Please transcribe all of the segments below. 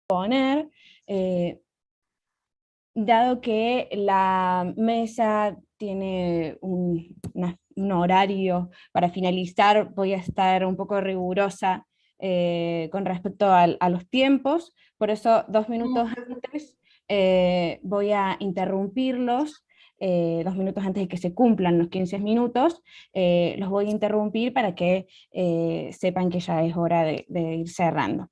poner, dado que la mesa tiene un horario para finalizar, voy a estar un poco rigurosa con respecto a los tiempos, por eso 2 minutos antes voy a interrumpirlos. 2 minutos antes de que se cumplan los 15 minutos, los voy a interrumpir para que sepan que ya es hora de ir cerrando.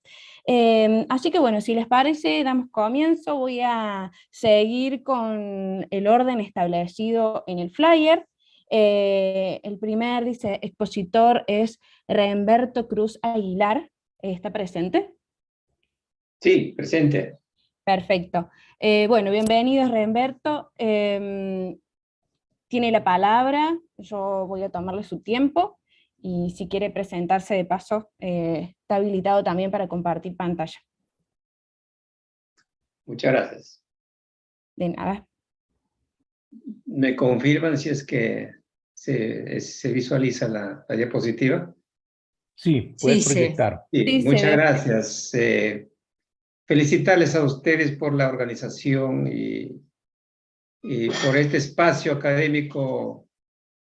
Así que bueno, si les parece, damos comienzo. Voy a seguir con el orden establecido en el flyer. El primer, dice, expositor es Remberto Cruz Aguilar. ¿Está presente? Sí, presente. Perfecto. Bueno, bienvenido, Remberto. Tiene la palabra, yo voy a tomarle su tiempo y si quiere presentarse de paso, está habilitado también para compartir pantalla. Muchas gracias. De nada. ¿Me confirman si es que se visualiza la diapositiva? Sí, puedes proyectar. Sí, Sí, muchas gracias. Felicitarles a ustedes por la organización y por este espacio académico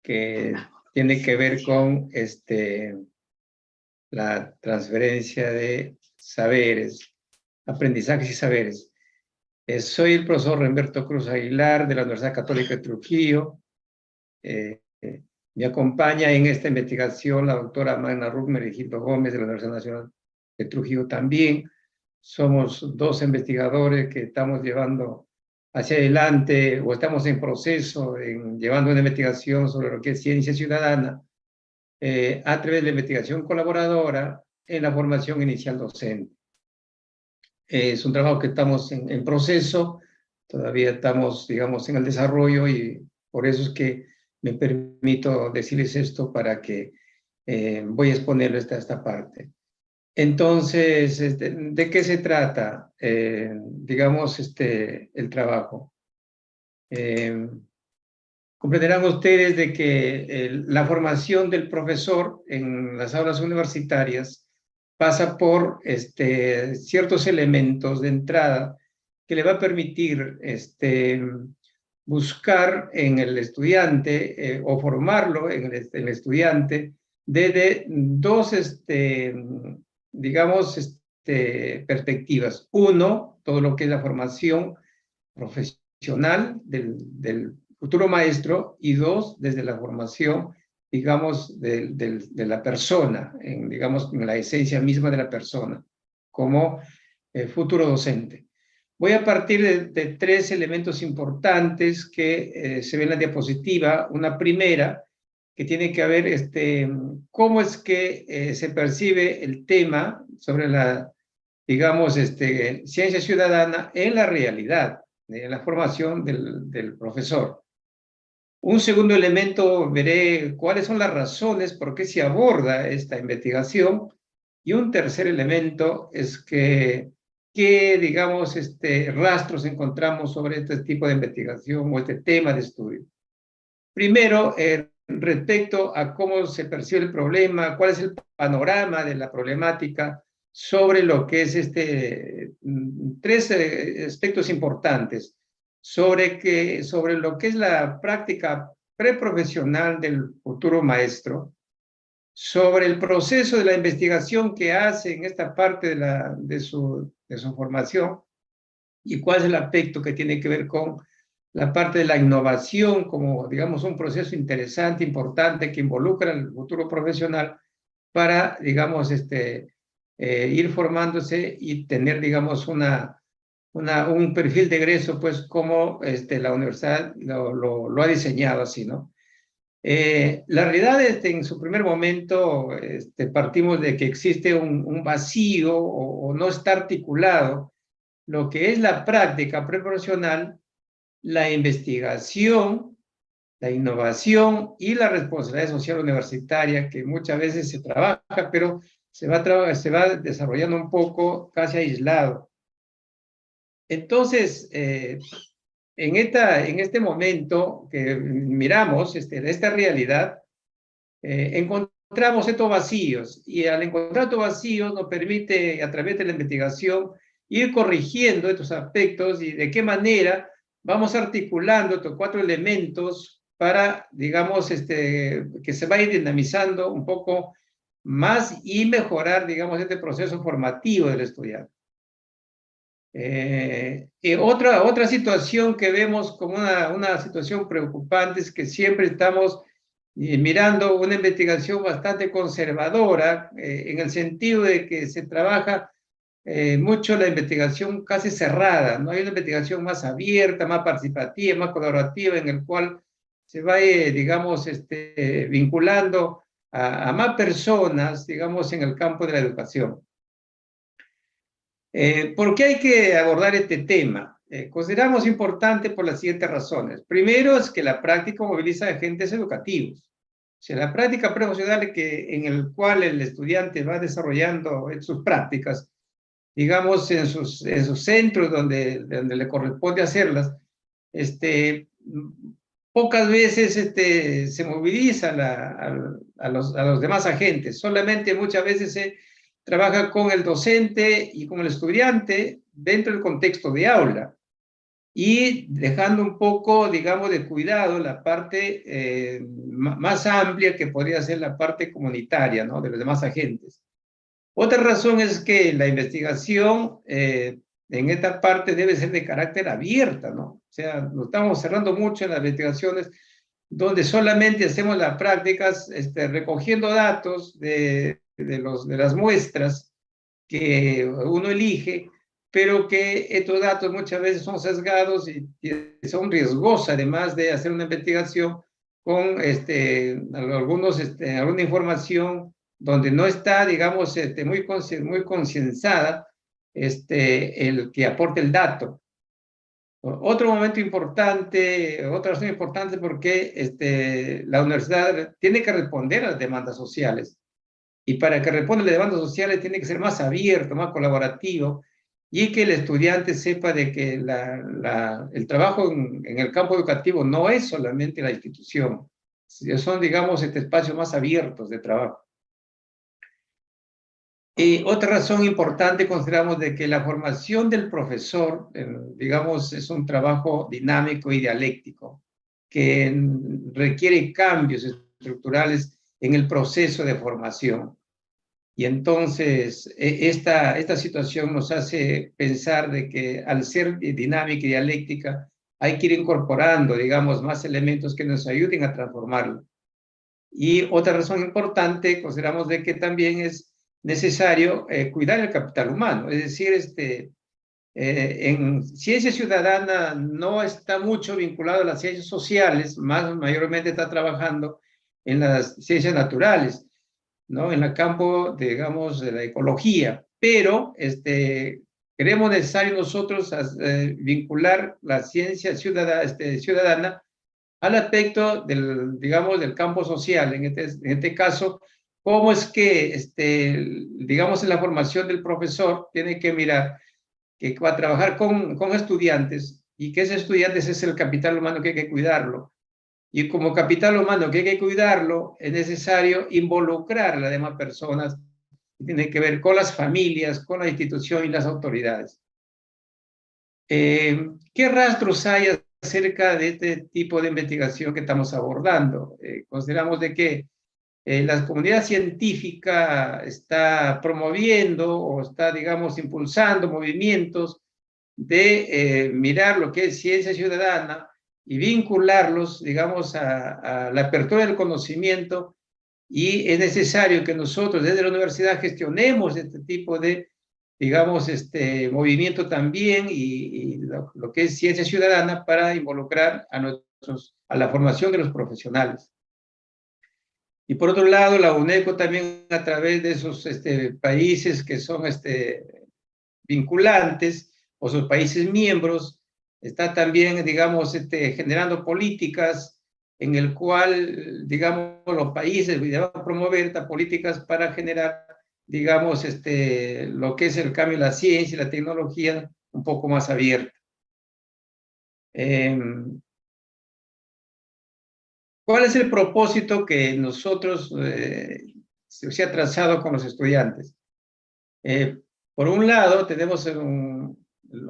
que tiene que ver con la transferencia de saberes, aprendizajes y saberes. Soy el profesor Remberto Cruz Aguilar de la Universidad Católica de Trujillo. Me acompaña en esta investigación la doctora Magna Ruth Meregildo Gómez de la Universidad Nacional de Trujillo también. Somos dos investigadores que estamos llevando hacia adelante o estamos en proceso en llevando una investigación sobre lo que es ciencia ciudadana a través de la investigación colaboradora en la formación inicial docente. Es un trabajo que estamos en proceso, todavía estamos, digamos, en el desarrollo y por eso es que me permito decirles esto para que voy a exponerlo esta parte. Entonces, ¿de qué se trata, digamos, el trabajo? Comprenderán ustedes de que la formación del profesor en las aulas universitarias pasa por ciertos elementos de entrada que le va a permitir buscar en el estudiante o formarlo en el estudiante desde dos, digamos, perspectivas. Uno, todo lo que es la formación profesional del futuro maestro, y dos, desde la formación, digamos, de la persona, digamos, en la esencia misma de la persona, como futuro docente. Voy a partir de tres elementos importantes que se ven en la diapositiva. Una primera, que tiene que ver cómo es que se percibe el tema sobre la, digamos, ciencia ciudadana en la realidad, en la formación del profesor. Un segundo elemento, veré cuáles son las razones por qué se aborda esta investigación. Y un tercer elemento es qué, digamos, rastros encontramos sobre este tipo de investigación o este tema de estudio. Primero, respecto a cómo se percibe el problema, cuál es el panorama de la problemática sobre lo que es tres aspectos importantes sobre lo que es la práctica preprofesional del futuro maestro, sobre el proceso de la investigación que hace en esta parte de su formación y cuál es el aspecto que tiene que ver con la parte de la innovación como, digamos, un proceso interesante, importante, que involucra al futuro profesional para, digamos, ir formándose y tener, digamos, un perfil de egreso, pues, como la universidad lo ha diseñado así, ¿no? La realidad es que en su primer momento partimos de que existe un vacío o no está articulado lo que es la práctica preprofesional, la investigación, la innovación y la responsabilidad social universitaria, que muchas veces se trabaja, pero se va desarrollando un poco casi aislado. Entonces, en este momento que miramos esta realidad, encontramos estos vacíos, y al encontrar estos vacíos nos permite, a través de la investigación, ir corrigiendo estos aspectos y de qué manera vamos articulando estos 4 elementos para, digamos, que se vaya dinamizando un poco más y mejorar, digamos, este proceso formativo del estudiante. Otra situación que vemos como una situación preocupante es que siempre estamos mirando una investigación bastante conservadora, en el sentido de que se trabaja mucho la investigación casi cerrada, ¿no? Hay una investigación más abierta, más participativa, más colaborativa, en el cual se va, digamos, vinculando a más personas, digamos, en el campo de la educación. ¿Por qué hay que abordar este tema? Consideramos importante por las siguientes razones. Primero es que la práctica moviliza agentes educativos. O sea, la práctica profesional en el cual el estudiante va desarrollando sus prácticas, digamos, en sus centros donde le corresponde hacerlas, pocas veces se moviliza a los demás agentes. Solamente muchas veces se trabaja con el docente y con el estudiante dentro del contexto de aula y dejando un poco, digamos, de cuidado la parte más amplia que podría ser la parte comunitaria, ¿no? De los demás agentes. Otra razón es que la investigación en esta parte debe ser de carácter abierta, ¿no? O sea, nos estamos cerrando mucho en las investigaciones donde solamente hacemos las prácticas recogiendo datos de las muestras que uno elige, pero que estos datos muchas veces son sesgados y son riesgosos, además de hacer una investigación con alguna información donde no está, digamos, muy concienzada el que aporte el dato. Otro momento importante, otra razón importante porque la universidad tiene que responder a las demandas sociales. Y para que responda a las demandas sociales tiene que ser más abierto, más colaborativo, y que el estudiante sepa de que el trabajo en el campo educativo no es solamente la institución, son, digamos, espacios más abiertos de trabajo. Y otra razón importante, consideramos de que la formación del profesor, digamos, es un trabajo dinámico y dialéctico, que requiere cambios estructurales en el proceso de formación. Y entonces, esta situación nos hace pensar de que al ser dinámica y dialéctica, hay que ir incorporando, digamos, más elementos que nos ayuden a transformarlo. Y otra razón importante, consideramos de que también es necesario cuidar el capital humano. Es decir, en ciencia ciudadana no está mucho vinculado a las ciencias sociales, mayormente está trabajando en las ciencias naturales, ¿no? En el campo, digamos, de la ecología, pero creemos necesario nosotros vincular la ciencia ciudadana al aspecto digamos, del campo social. En este caso, cómo es que, digamos, en la formación del profesor tiene que mirar que va a trabajar con estudiantes y que ese estudiantes es el capital humano que hay que cuidarlo. Y como capital humano que hay que cuidarlo, es necesario involucrar a las demás personas. Tiene que ver con las familias, con la institución y las autoridades. ¿Qué rastros hay acerca de este tipo de investigación que estamos abordando? Consideramos de que la comunidad científica está promoviendo o está, digamos, impulsando movimientos de mirar lo que es ciencia ciudadana y vincularlos, digamos, a la apertura del conocimiento, y es necesario que nosotros desde la universidad gestionemos este tipo de, digamos, movimiento también y lo que es ciencia ciudadana para involucrar a la formación de los profesionales. Y por otro lado, la UNESCO también a través de esos países que son vinculantes o sus países miembros, está también, digamos, generando políticas en el cual, digamos, los países van a promover estas políticas para generar, digamos, lo que es el cambio de la ciencia y la tecnología un poco más abierta. ¿Cuál es el propósito que nosotros se ha trazado con los estudiantes? Por un lado, tenemos el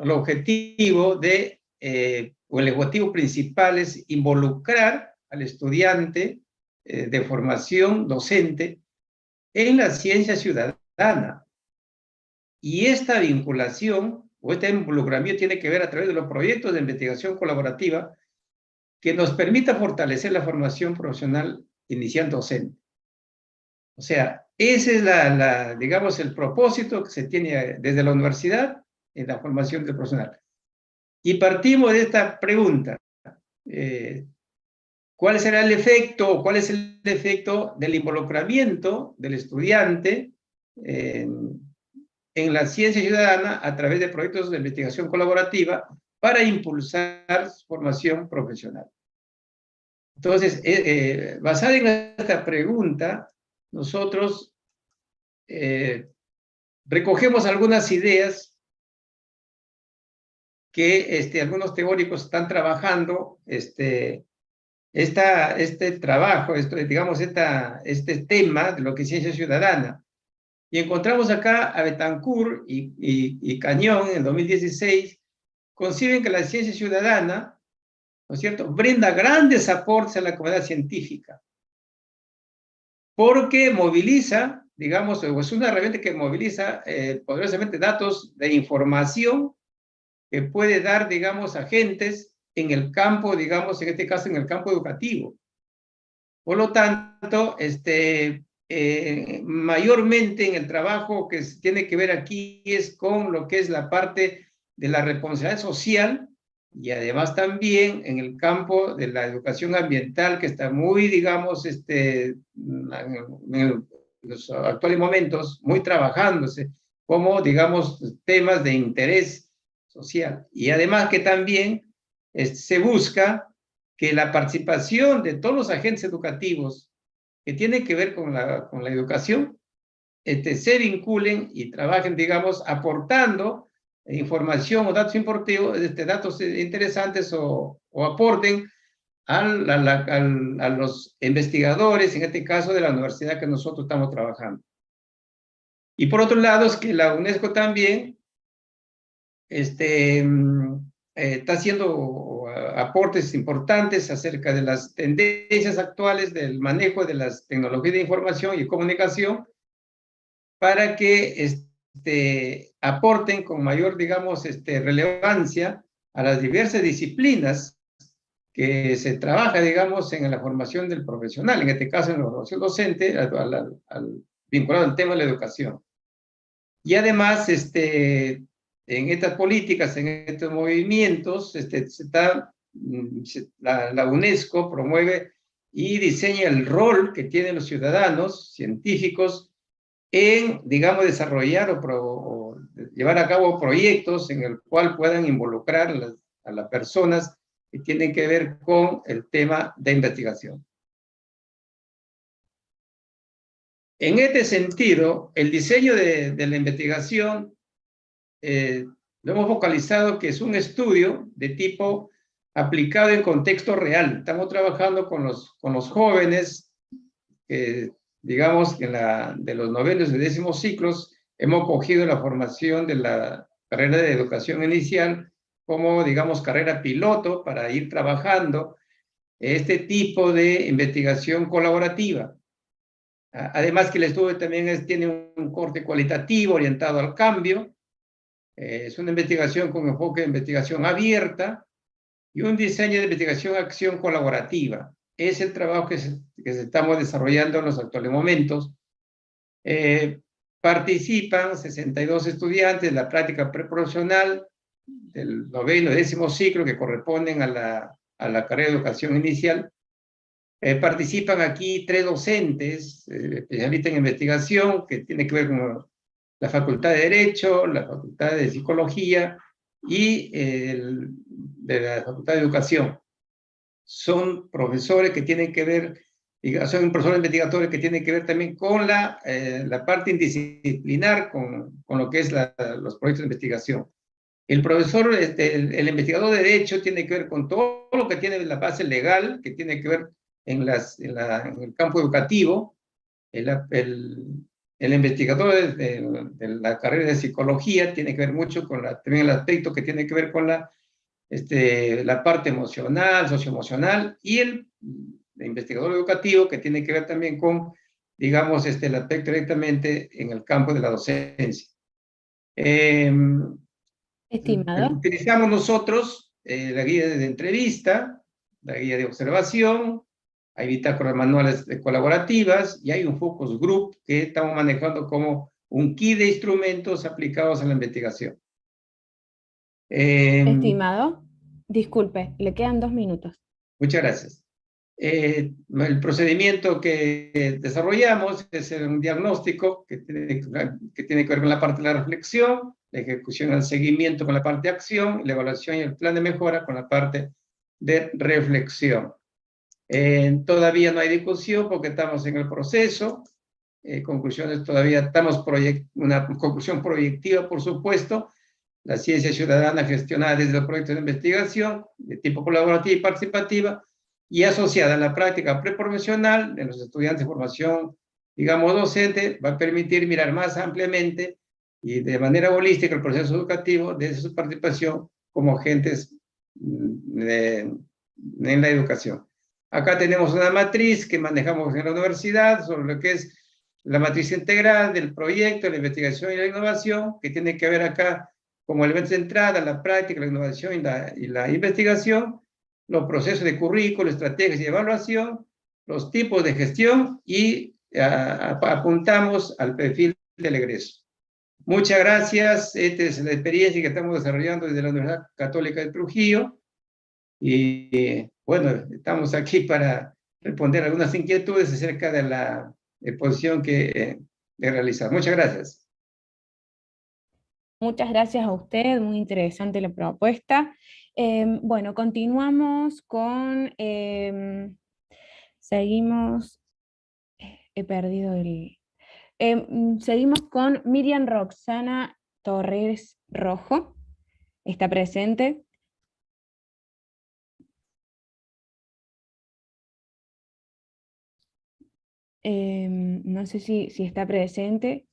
objetivo o el objetivo principal es involucrar al estudiante de formación docente en la ciencia ciudadana. Y esta vinculación o este involucramiento tiene que ver a través de los proyectos de investigación colaborativa que nos permita fortalecer la formación profesional inicial docente. O sea, ese es digamos, el propósito que se tiene desde la universidad en la formación del profesional. Y partimos de esta pregunta. ¿Cuál será el efecto o cuál es el efecto del involucramiento del estudiante en la ciencia ciudadana a través de proyectos de investigación colaborativa para impulsar su formación profesional? Entonces, basada en esta pregunta, nosotros recogemos algunas ideas que algunos teóricos están trabajando, este trabajo, digamos, este tema de lo que es ciencia ciudadana. Y encontramos acá a Betancourt y Cañón en 2016, conciben que la ciencia ciudadana, ¿no es cierto?, brinda grandes aportes a la comunidad científica, porque moviliza, digamos, o es una herramienta que moviliza poderosamente datos de información que puede dar, digamos, agentes en el campo, digamos, en este caso en el campo educativo. Por lo tanto, mayormente en el trabajo que tiene que ver aquí es con lo que es la parte de la responsabilidad social y además también en el campo de la educación ambiental, que está muy, digamos, en los actuales momentos, muy trabajándose como, digamos, temas de interés social. Y además que también se busca que la participación de todos los agentes educativos que tienen que ver con la educación se vinculen y trabajen, digamos, aportando información o datos datos interesantes o aporten a los investigadores, en este caso de la universidad que nosotros estamos trabajando. Y por otro lado, es que la UNESCO también está haciendo aportes importantes acerca de las tendencias actuales del manejo de las tecnologías de información y comunicación para que aporten con mayor, digamos, relevancia a las diversas disciplinas que se trabaja, digamos, en la formación del profesional, en este caso en la formación docente, vinculado al tema de la educación. Y además, en estas políticas, en estos movimientos, la UNESCO promueve y diseña el rol que tienen los ciudadanos científicos en, digamos, desarrollar o llevar a cabo proyectos en el cual puedan involucrar a las personas que tienen que ver con el tema de investigación. En este sentido, el diseño de la investigación lo hemos focalizado que es un estudio de tipo aplicado en contexto real. Estamos trabajando con los jóvenes, digamos, de los novenos y décimos ciclos, hemos cogido la formación de la carrera de educación inicial como, digamos, carrera piloto para ir trabajando este tipo de investigación colaborativa. Además que el estudio también tiene un corte cualitativo orientado al cambio, es una investigación con enfoque de investigación abierta y un diseño de investigación-acción colaborativa. Es el trabajo que estamos desarrollando en los actuales momentos. Participan 62 estudiantes de la práctica preprofesional del noveno y décimo ciclo que corresponden a la carrera de educación inicial. Participan aquí 3 docentes, especialistas en investigación, que tienen que ver con la Facultad de Derecho, la Facultad de Psicología y de la Facultad de Educación. Son profesores que tienen que ver, son profesores investigadores que tienen que ver también con la parte interdisciplinar, con lo que es los proyectos de investigación. El profesor, el investigador de Derecho tiene que ver con todo lo que tiene la base legal, que tiene que ver en el campo educativo, el investigador de la carrera de psicología tiene que ver mucho con también el aspecto que tiene que ver con la parte emocional, socioemocional, y el investigador educativo que tiene que ver también con, digamos, el aspecto directamente en el campo de la docencia. Estimado. Utilizamos nosotros la guía de entrevista, la guía de observación, hay bitácoras manuales colaborativas y hay un focus group que estamos manejando como un kit de instrumentos aplicados a la investigación. Estimado, disculpe, le quedan 2 minutos. Muchas gracias. El procedimiento que desarrollamos es un diagnóstico que tiene que ver con la parte de la reflexión, la ejecución, el seguimiento con la parte de acción, la evaluación y el plan de mejora con la parte de reflexión. Todavía no hay discusión porque estamos en el proceso. Conclusiones todavía estamos una conclusión proyectiva, por supuesto. La ciencia ciudadana gestionada desde los proyectos de investigación de tipo colaborativa y participativa y asociada a la práctica preprofesional de los estudiantes de formación, digamos, docente, va a permitir mirar más ampliamente y de manera holística el proceso educativo desde su participación como agentes en la educación. Acá tenemos una matriz que manejamos en la universidad sobre lo que es la matriz integral del proyecto, la investigación y la innovación, que tiene que ver acá como elemento de entrada, la práctica, la innovación y la investigación, los procesos de currículo, estrategias y evaluación, los tipos de gestión y apuntamos al perfil del egreso. Muchas gracias. Esta es la experiencia que estamos desarrollando desde la Universidad Católica de Trujillo. Y bueno, estamos aquí para responder algunas inquietudes acerca de la exposición que realizar. Muchas gracias. Muchas gracias a usted, muy interesante la propuesta. Bueno, continuamos con, seguimos, he perdido seguimos con Miriam Roxana Torres Rojo, ¿está presente? No sé si está presente.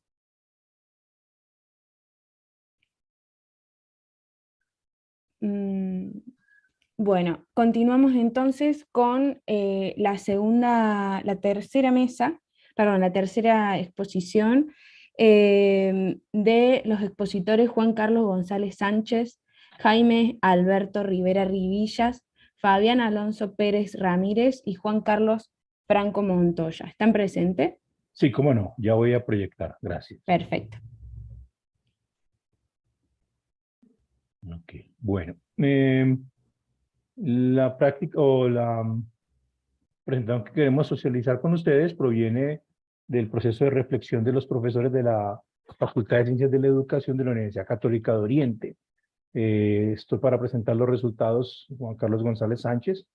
Bueno, continuamos entonces con la tercera mesa, perdón, la tercera exposición de los expositores Juan Carlos González Sánchez, Jaime Alberto Rivera Rivillas, Fabián Alonso Pérez Ramírez y Juan Carlos Franco Montoya. ¿Están presentes? Sí, cómo no, ya voy a proyectar, gracias. Perfecto. Ok, bueno. La práctica o la presentación que queremos socializar con ustedes proviene del proceso de reflexión de los profesores de la Facultad de Ciencias de la Educación de la Universidad Católica de Oriente. Estoy para presentar los resultados. Juan Carlos González Sánchez,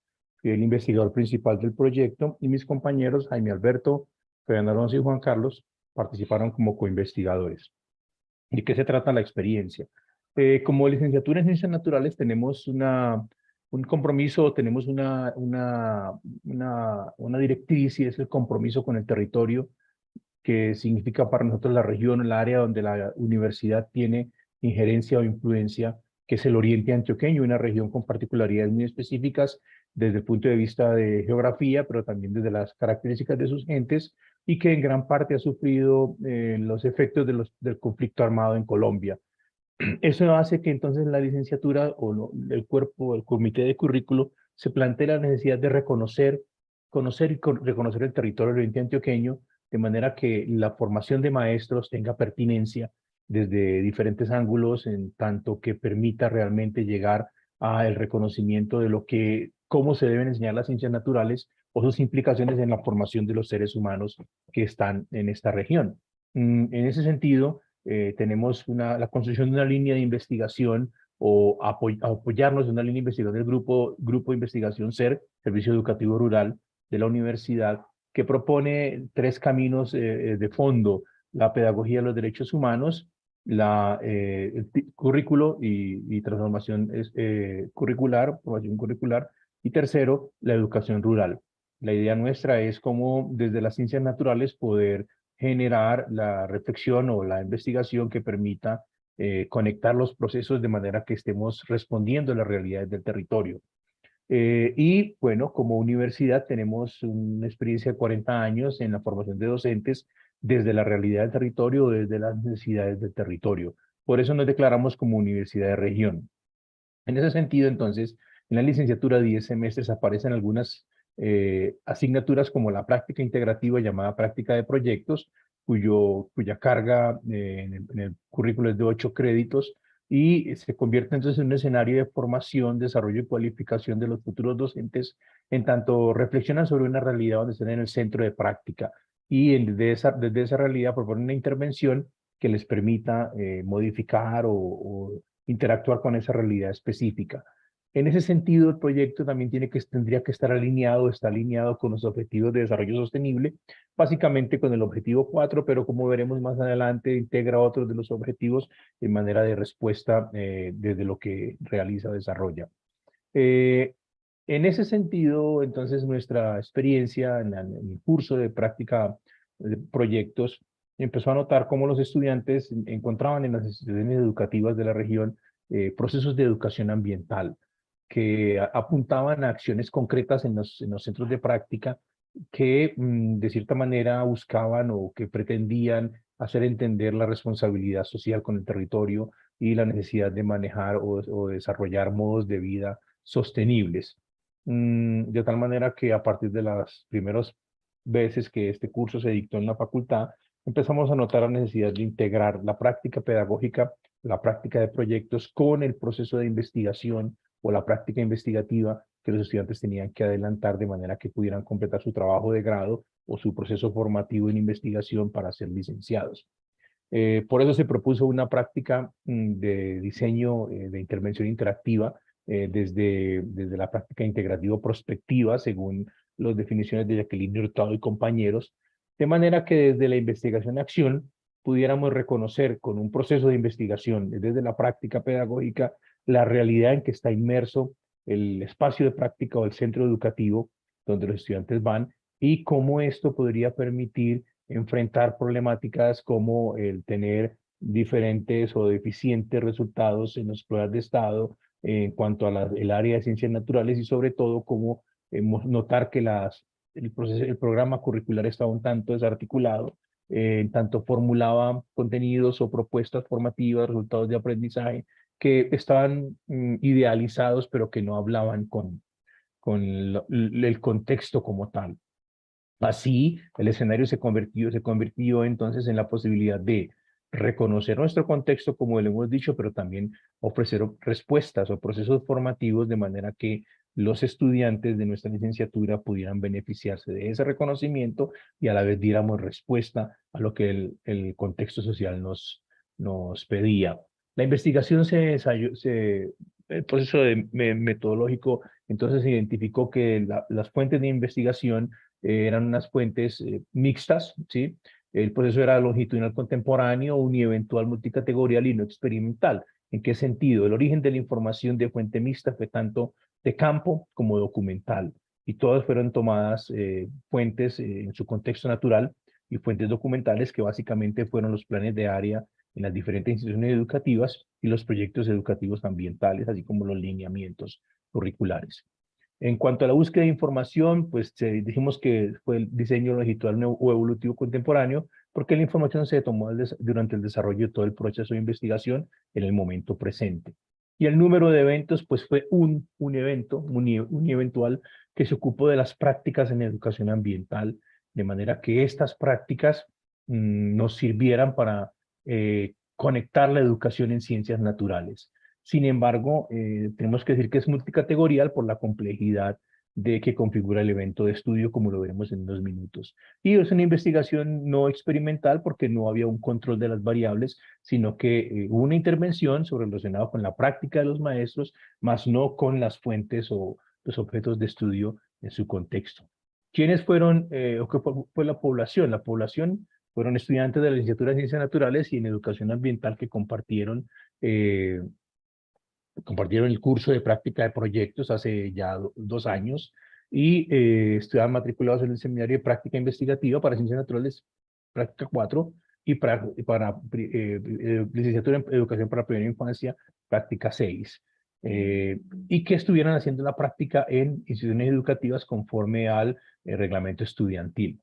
el investigador principal del proyecto, y mis compañeros Jaime Alberto, Fabián Alonso y Juan Carlos participaron como coinvestigadores. ¿De qué se trata la experiencia? Como licenciatura en Ciencias Naturales tenemos un compromiso, tenemos una directriz, y es el compromiso con el territorio, que significa para nosotros la región, el área donde la universidad tiene injerencia o influencia, que es el oriente antioqueño, una región con particularidades muy específicas desde el punto de vista de geografía, pero también desde las características de sus gentes, y que en gran parte ha sufrido los efectos del conflicto armado en Colombia. Eso hace que entonces la licenciatura o el cuerpo, el comité de currículo, se plantee la necesidad de conocer y reconocer el territorio del oriente antioqueño, de manera que la formación de maestros tenga pertinencia desde diferentes ángulos, en tanto que permita realmente llegar al reconocimiento de cómo se deben enseñar las ciencias naturales o sus implicaciones en la formación de los seres humanos que están en esta región. En ese sentido, tenemos la construcción de una línea de investigación o apoyarnos en una línea de investigación del grupo de investigación SER, Servicio Educativo Rural de la universidad, que propone 3 caminos de fondo: la pedagogía de los derechos humanos, el currículo y transformación curricular, formación curricular, y tercero, la educación rural. La idea nuestra es cómo desde las ciencias naturales poder generar la reflexión o la investigación que permita conectar los procesos de manera que estemos respondiendo a las realidades del territorio. Y bueno, como universidad tenemos una experiencia de 40 años en la formación de docentes desde la realidad del territorio, desde las necesidades del territorio. Por eso nos declaramos como universidad de región. En ese sentido, entonces, en la licenciatura de 10 semestres aparecen algunas asignaturas como la práctica integrativa llamada práctica de proyectos, cuya carga en el currículo es de 8 créditos y se convierte entonces en un escenario de formación, desarrollo y cualificación de los futuros docentes, en tanto reflexionan sobre una realidad donde están en el centro de práctica y desde esa realidad proponen una intervención que les permita modificar o interactuar con esa realidad específica. En ese sentido, el proyecto también tendría que estar está alineado con los objetivos de desarrollo sostenible, básicamente con el objetivo 4, pero como veremos más adelante, integra otros de los objetivos en manera de respuesta desde lo que realiza o desarrolla. En ese sentido, entonces, nuestra experiencia en el curso de práctica de proyectos empezó a notar cómo los estudiantes encontraban en las instituciones educativas de la región procesos de educación ambiental que apuntaban a acciones concretas en los centros de práctica que de cierta manera buscaban o que pretendían hacer entender la responsabilidad social con el territorio y la necesidad de manejar o desarrollar modos de vida sostenibles. De tal manera que a partir de las primeras veces que este curso se dictó en la facultad, empezamos a notar la necesidad de integrar la práctica pedagógica, la práctica de proyectos con el proceso de investigación o la práctica investigativa que los estudiantes tenían que adelantar de manera que pudieran completar su trabajo de grado o su proceso formativo en investigación para ser licenciados. Por eso se propuso una práctica de diseño de intervención interactiva desde la práctica integrativa prospectiva, según las definiciones de Jacqueline Hurtado y compañeros, de manera que desde la investigación a acción pudiéramos reconocer con un proceso de investigación desde la práctica pedagógica la realidad en que está inmerso el espacio de práctica o el centro educativo donde los estudiantes van y cómo esto podría permitir enfrentar problemáticas como el tener diferentes o deficientes resultados en las pruebas de estado en cuanto a el área de ciencias naturales y sobre todo cómo notar que el programa curricular estaba un tanto desarticulado, tanto formulaba contenidos o propuestas formativas, resultados de aprendizaje que estaban idealizados pero que no hablaban con el contexto como tal. Así, el escenario se convirtió entonces en la posibilidad de reconocer nuestro contexto, como le hemos dicho, pero también ofrecer respuestas o procesos formativos de manera que los estudiantes de nuestra licenciatura pudieran beneficiarse de ese reconocimiento y a la vez diéramos respuesta a lo que el contexto social nos pedía. La investigación el proceso metodológico, entonces se identificó que las fuentes de investigación eran unas fuentes mixtas, ¿sí? El proceso era longitudinal contemporáneo, unieventual multicategorial y no experimental. ¿En qué sentido? El origen de la información de fuente mixta fue tanto de campo como documental, y todas fueron tomadas fuentes en su contexto natural y fuentes documentales que básicamente fueron los planes de área en las diferentes instituciones educativas y los proyectos educativos ambientales, así como los lineamientos curriculares. En cuanto a la búsqueda de información, pues dijimos que fue el diseño longitudinal o evolutivo contemporáneo, porque la información se tomó durante el desarrollo de todo el proceso de investigación en el momento presente. Y el número de eventos, pues fue un evento, eventual, que se ocupó de las prácticas en educación ambiental, de manera que estas prácticas nos sirvieran para conectar la educación en ciencias naturales. Sin embargo, tenemos que decir que es multicategorial por la complejidad de que configura el evento de estudio, como lo veremos en unos minutos. Y es una investigación no experimental porque no había un control de las variables, sino que hubo una intervención relacionada con la práctica de los maestros, más no con las fuentes o los objetos de estudio en su contexto. ¿Quiénes fueron o qué fue la población? La población fueron estudiantes de la licenciatura de Ciencias Naturales y en Educación Ambiental que compartieron el curso de práctica de proyectos hace ya 2 años y estaban matriculados en el seminario de práctica investigativa para ciencias naturales práctica 4, y licenciatura en educación para la primera infancia, práctica 6. Y que estuvieran haciendo la práctica en instituciones educativas conforme al reglamento estudiantil.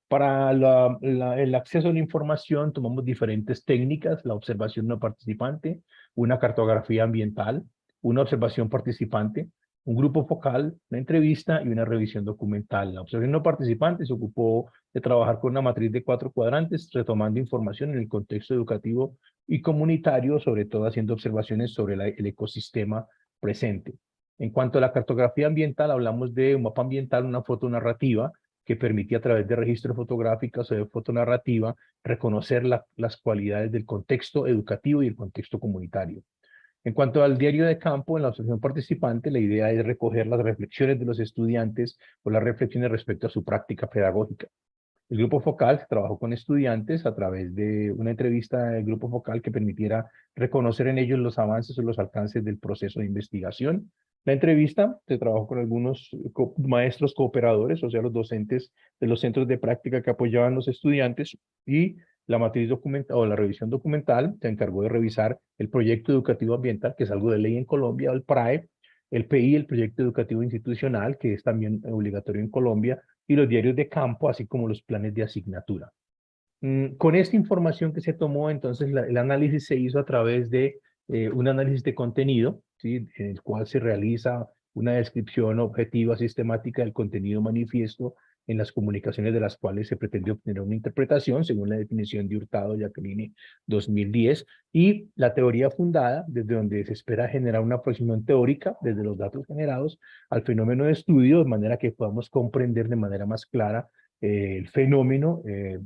Para el acceso a la información tomamos diferentes técnicas: la observación no participante, una cartografía ambiental, una observación participante, un grupo focal, una entrevista y una revisión documental. La observación no participante se ocupó de trabajar con una matriz de 4 cuadrantes, retomando información en el contexto educativo y comunitario, sobre todo haciendo observaciones sobre el ecosistema presente. En cuanto a la cartografía ambiental, hablamos de un mapa ambiental, una fotonarrativa, que permitía a través de registros fotográficos o de fotonarrativa reconocer las cualidades del contexto educativo y el contexto comunitario. En cuanto al diario de campo, en la observación participante, la idea es recoger las reflexiones de los estudiantes o las reflexiones respecto a su práctica pedagógica. El grupo focal se trabajó con estudiantes a través de una entrevista del grupo focal que permitiera reconocer en ellos los avances o los alcances del proceso de investigación. La entrevista se trabajó con algunos maestros cooperadores, o sea, los docentes de los centros de práctica que apoyaban a los estudiantes, y la matriz documental o la revisión documental se encargó de revisar el proyecto educativo ambiental, que es algo de ley en Colombia, el PRAE, el PI, el proyecto educativo institucional, que es también obligatorio en Colombia, y los diarios de campo, así como los planes de asignatura. Con esta información que se tomó, entonces el análisis se hizo a través de un análisis de contenido, ¿sí?, en el cual se realiza una descripción objetiva, sistemática del contenido manifiesto en las comunicaciones de las cuales se pretende obtener una interpretación, según la definición de Hurtado Jacqueline 2010, y la teoría fundada, desde donde se espera generar una aproximación teórica, desde los datos generados, al fenómeno de estudio, de manera que podamos comprender de manera más clara el fenómeno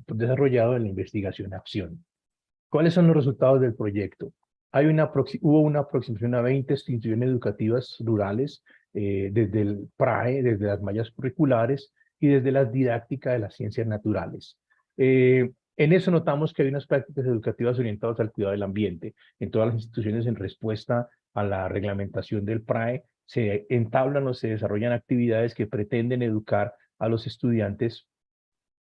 desarrollado en la investigación-acción. ¿Cuáles son los resultados del proyecto? Hubo una aproximación a 20 instituciones educativas rurales, desde el PRAE, desde las mallas curriculares y desde las didácticas de las ciencias naturales. En eso notamos que hay unas prácticas educativas orientadas al cuidado del ambiente. En todas las instituciones, en respuesta a la reglamentación del PRAE, se entablan o se desarrollan actividades que pretenden educar a los estudiantes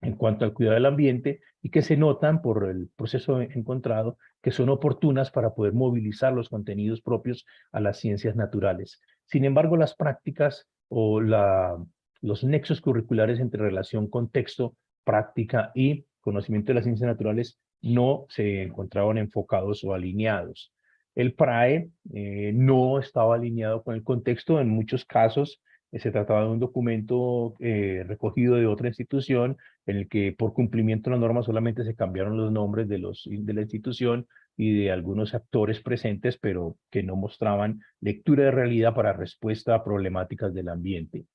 en cuanto al cuidado del ambiente, y que se notan por el proceso encontrado que son oportunas para poder movilizar los contenidos propios a las ciencias naturales. Sin embargo, las prácticas o los nexos curriculares entre relación, contexto, práctica y conocimiento de las ciencias naturales no se encontraban enfocados o alineados. El PRAE no estaba alineado con el contexto. En muchos casos se trataba de un documento recogido de otra institución, en el que por cumplimiento de la norma solamente se cambiaron los nombres de la institución y de algunos actores presentes, pero que no mostraban lectura de realidad para respuesta a problemáticas del ambiente.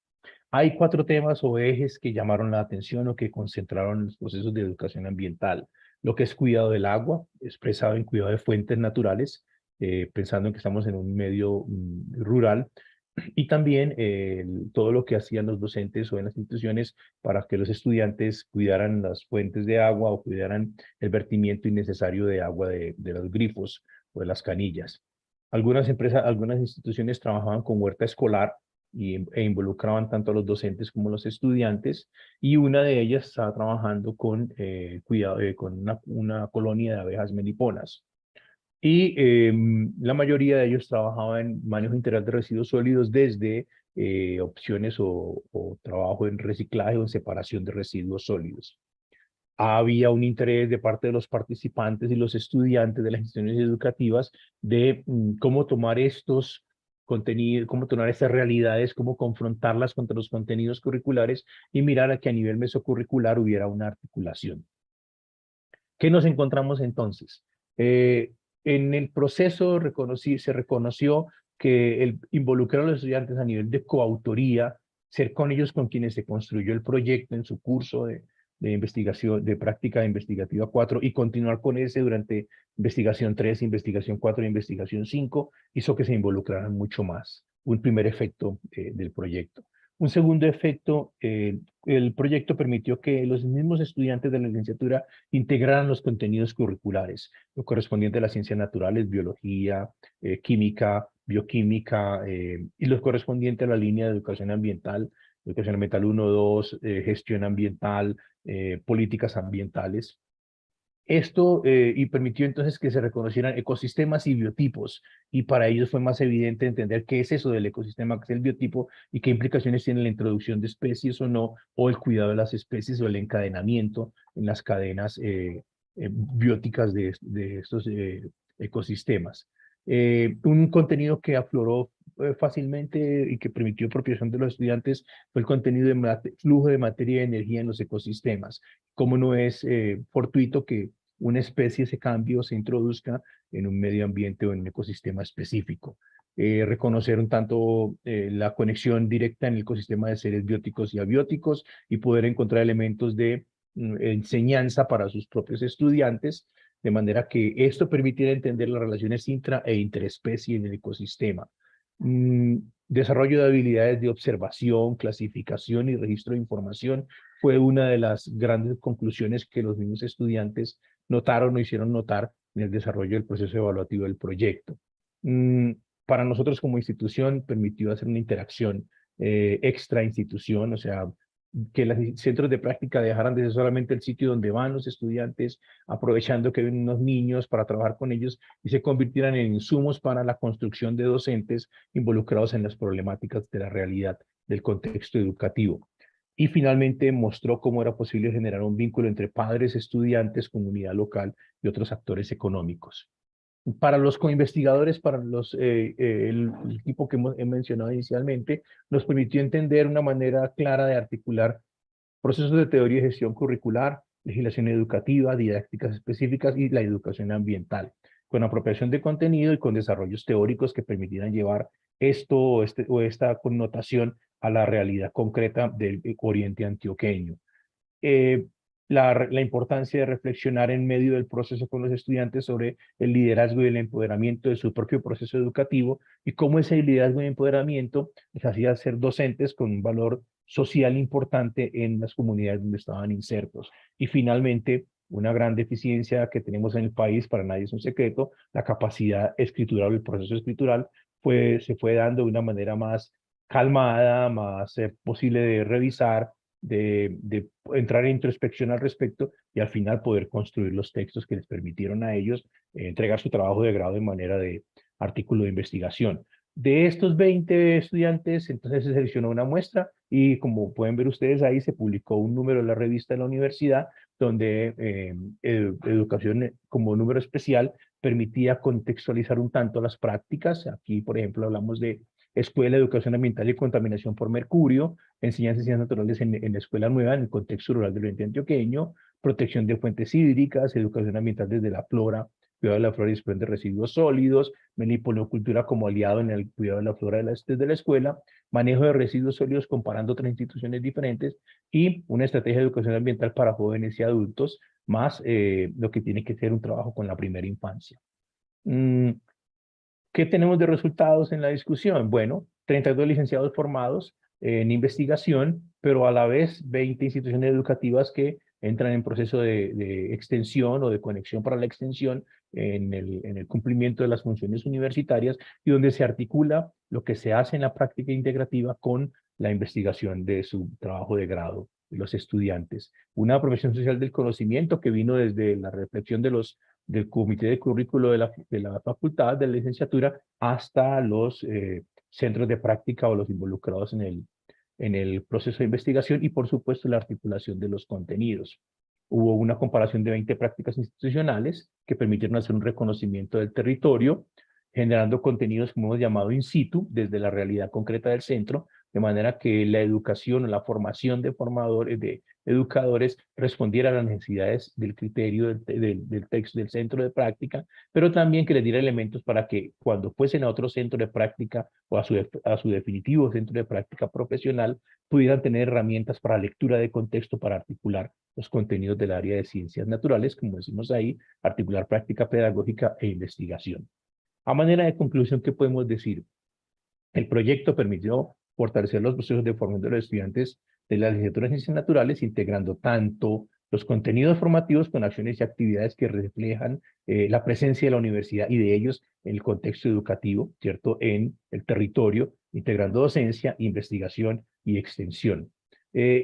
Hay 4 temas o ejes que llamaron la atención o que concentraron los procesos de educación ambiental. Lo que es cuidado del agua, expresado en cuidado de fuentes naturales, pensando en que estamos en un medio rural, y también todo lo que hacían los docentes o en las instituciones para que los estudiantes cuidaran las fuentes de agua o cuidaran el vertimiento innecesario de agua de los grifos o de las canillas. Algunas instituciones trabajaban con huerta escolar e involucraban tanto a los docentes como a los estudiantes, y una de ellas estaba trabajando con con una colonia de abejas meliponas. Y la mayoría de ellos trabajaban en manejo integral de residuos sólidos, desde opciones o trabajo en reciclaje o en separación de residuos sólidos. Había un interés de parte de los participantes y los estudiantes de las instituciones educativas de cómo tomar estos contenidos, cómo tomar estas realidades, cómo confrontarlas contra los contenidos curriculares y mirar a que a nivel mesocurricular hubiera una articulación. ¿Qué nos encontramos entonces? En el proceso se reconoció que el involucrar a los estudiantes a nivel de coautoría, ser con ellos con quienes se construyó el proyecto en su curso de investigación, de práctica investigativa 4, y continuar con ese durante investigación 3, investigación 4 e investigación 5, hizo que se involucraran mucho más. Un primer efecto del proyecto. Un segundo efecto, el proyecto permitió que los mismos estudiantes de la licenciatura integraran los contenidos curriculares, lo correspondiente a las ciencias naturales, biología, química, bioquímica, y lo correspondiente a la línea de educación ambiental, educación ambiental 1, 2, gestión ambiental, políticas ambientales. Esto y permitió entonces que se reconocieran ecosistemas y biotipos, y para ellos fue más evidente entender qué es eso del ecosistema, qué es el biotipo y qué implicaciones tiene la introducción de especies o no, o el cuidado de las especies o el encadenamiento en las cadenas bióticas de estos ecosistemas. Un contenido que afloró fácilmente y que permitió apropiación de los estudiantes fue el contenido de flujo de materia y energía en los ecosistemas. Cómo no es fortuito que una especie se cambie o se introduzca en un medio ambiente o en un ecosistema específico. Reconocer un tanto la conexión directa en el ecosistema de seres bióticos y abióticos y poder encontrar elementos de enseñanza para sus propios estudiantes, de manera que esto permitiera entender las relaciones intra e interespecie en el ecosistema. Desarrollo de habilidades de observación, clasificación y registro de información fue una de las grandes conclusiones que los mismos estudiantes notaron o hicieron notar en el desarrollo del proceso evaluativo del proyecto. Para nosotros como institución permitió hacer una interacción extra institución, o sea, que los centros de práctica dejaran de ser solamente el sitio donde van los estudiantes, aprovechando que ven unos niños para trabajar con ellos, y se convirtieran en insumos para la construcción de docentes involucrados en las problemáticas de la realidad del contexto educativo. Y finalmente mostró cómo era posible generar un vínculo entre padres, estudiantes, comunidad local y otros actores económicos. Para los coinvestigadores, para el equipo que he mencionado inicialmente, nos permitió entender una manera clara de articular procesos de teoría y gestión curricular, legislación educativa, didácticas específicas y la educación ambiental, con apropiación de contenido y con desarrollos teóricos que permitieran llevar esto o esta connotación a la realidad concreta del oriente antioqueño. La importancia de reflexionar en medio del proceso con los estudiantes sobre el liderazgo y el empoderamiento de su propio proceso educativo y cómo ese liderazgo y empoderamiento les hacía ser docentes con un valor social importante en las comunidades donde estaban insertos. Y finalmente, una gran deficiencia que tenemos en el país, para nadie es un secreto, la capacidad escritural, el proceso escritural se fue dando de una manera más calmada, más posible de revisar, de entrar en introspección al respecto y al final poder construir los textos que les permitieron a ellos entregar su trabajo de grado de manera de artículo de investigación. De estos 20 estudiantes, entonces se seleccionó una muestra y como pueden ver ustedes ahí, se publicó un número en la revista de la universidad donde educación como número especial permitía contextualizar un tanto las prácticas. Aquí, por ejemplo, hablamos de Escuela de Educación Ambiental y Contaminación por Mercurio, enseñanzas y ciencias naturales en la escuela nueva en el contexto rural del oriente antioqueño, protección de fuentes hídricas, educación ambiental desde la flora, cuidado de la flora y disposición de residuos sólidos, meliponocultura como aliado en el cuidado de la flora desde la escuela, manejo de residuos sólidos comparando otras instituciones diferentes y una estrategia de educación ambiental para jóvenes y adultos, más lo que tiene que ser un trabajo con la primera infancia. ¿Qué tenemos de resultados en la discusión? Bueno, 32 licenciados formados en investigación, pero a la vez 20 instituciones educativas que entran en proceso de extensión o de conexión para la extensión en el cumplimiento de las funciones universitarias y donde se articula lo que se hace en la práctica integrativa con la investigación de su trabajo de grado de los estudiantes. Una profesión social del conocimiento que vino desde la reflexión del comité de currículo de la facultad, de la licenciatura, hasta los centros de práctica o los involucrados en el proceso de investigación y, por supuesto, la articulación de los contenidos. Hubo una comparación de 20 prácticas institucionales que permitieron hacer un reconocimiento del territorio, generando contenidos como hemos llamado in situ, desde la realidad concreta del centro, de manera que la educación o la formación de formadores, de educadores, respondiera a las necesidades del criterio del texto del centro de práctica, pero también que les diera elementos para que cuando fuesen a otro centro de práctica o a su definitivo centro de práctica profesional, pudieran tener herramientas para lectura de contexto para articular los contenidos del área de ciencias naturales, como decimos ahí, articular práctica pedagógica e investigación. A manera de conclusión, ¿qué podemos decir? El proyecto permitió fortalecer los procesos de formación de los estudiantes de las licenciaturas en ciencias naturales, integrando tanto los contenidos formativos con acciones y actividades que reflejan la presencia de la universidad y de ellos en el contexto educativo, ¿cierto? En el territorio, integrando docencia, investigación y extensión.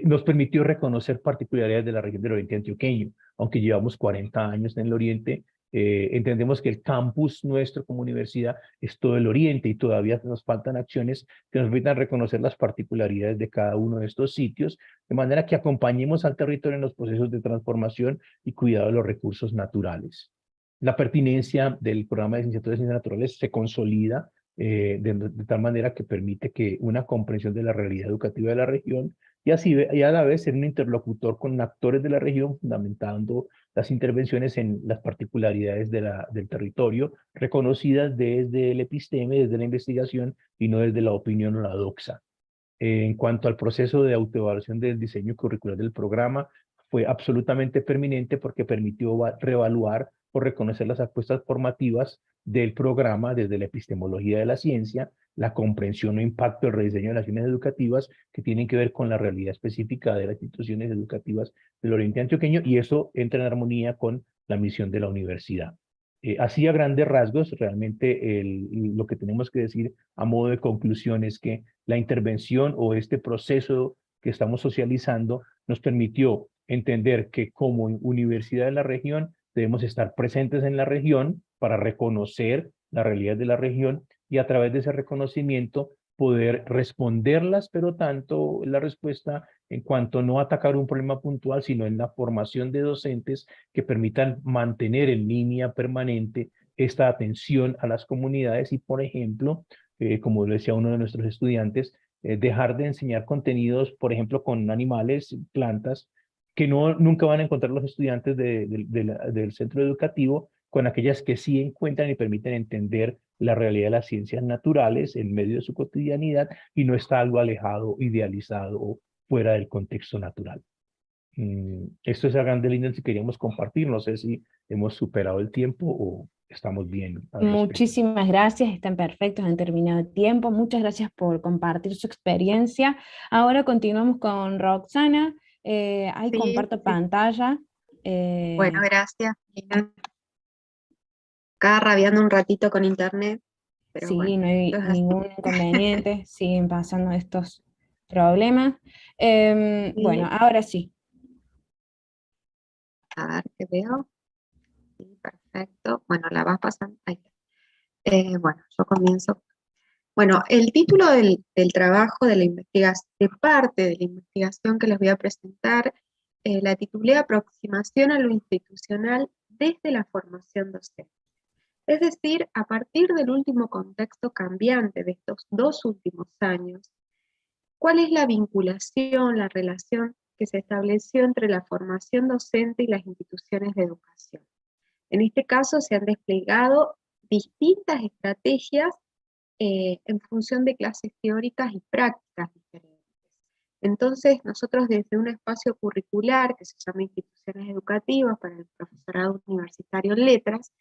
Nos permitió reconocer particularidades de la región del Oriente Antioqueño. Aunque llevamos 40 años en el Oriente, entendemos que el campus nuestro como universidad es todo el Oriente y todavía nos faltan acciones que nos permitan reconocer las particularidades de cada uno de estos sitios, de manera que acompañemos al territorio en los procesos de transformación y cuidado de los recursos naturales. La pertinencia del programa de licenciatura de Ciencias Naturales se consolida de tal manera que permite que una comprensión de la realidad educativa de la región y a la vez ser un interlocutor con actores de la región, fundamentando las intervenciones en las particularidades del territorio, reconocidas desde el episteme, desde la investigación y no desde la opinión o la doxa. En cuanto al proceso de autoevaluación del diseño curricular del programa, fue absolutamente permanente porque permitió reevaluar o reconocer las apuestas formativas del programa desde la epistemología de la ciencia, la comprensión o impacto del rediseño de las acciones educativas que tienen que ver con la realidad específica de las instituciones educativas del Oriente Antioqueño, y eso entra en armonía con la misión de la universidad. Así a grandes rasgos, realmente lo que tenemos que decir a modo de conclusión es que la intervención o este proceso que estamos socializando nos permitió entender que como universidad de la región debemos estar presentes en la región para reconocer la realidad de la región y a través de ese reconocimiento poder responderlas, pero tanto la respuesta en cuanto no atacar un problema puntual, sino en la formación de docentes que permitan mantener en línea permanente esta atención a las comunidades y, por ejemplo, como lo decía uno de nuestros estudiantes, dejar de enseñar contenidos, por ejemplo, con animales, plantas, que nunca van a encontrar los estudiantes del centro educativo, con aquellas que sí encuentran y permiten entender la realidad de las ciencias naturales en medio de su cotidianidad y no está algo alejado, idealizado o fuera del contexto natural. Esto es a grandes líneas que queríamos compartir. No sé si hemos superado el tiempo o estamos bien al respecto. Muchísimas gracias, están perfectos, han terminado el tiempo. Muchas gracias por compartir su experiencia. Ahora continuamos con Roxana. Ahí Sí, comparto sí. pantalla. Bueno, gracias. Acá rabiando un ratito con internet, pero Sí, bueno, no hay esto es así. ningún inconveniente, siguen pasando estos problemas. Bueno, Sí, ahora sí. a ver qué veo. Sí, perfecto. Bueno, la vas pasando. Ahí está. Bueno, yo comienzo. Bueno, el título del trabajo de la investigación, de parte de la investigación que les voy a presentar, la titulé Aproximación a lo institucional desde la formación docente. Es decir, a partir del último contexto cambiante de estos 2 últimos años, ¿cuál es la vinculación, la relación que se estableció entre la formación docente y las instituciones de educación? En este caso se han desplegado distintas estrategias en función de clases teóricas y prácticas diferentes. Entonces, nosotros desde un espacio curricular que se llama Instituciones Educativas para el profesorado universitario en letras,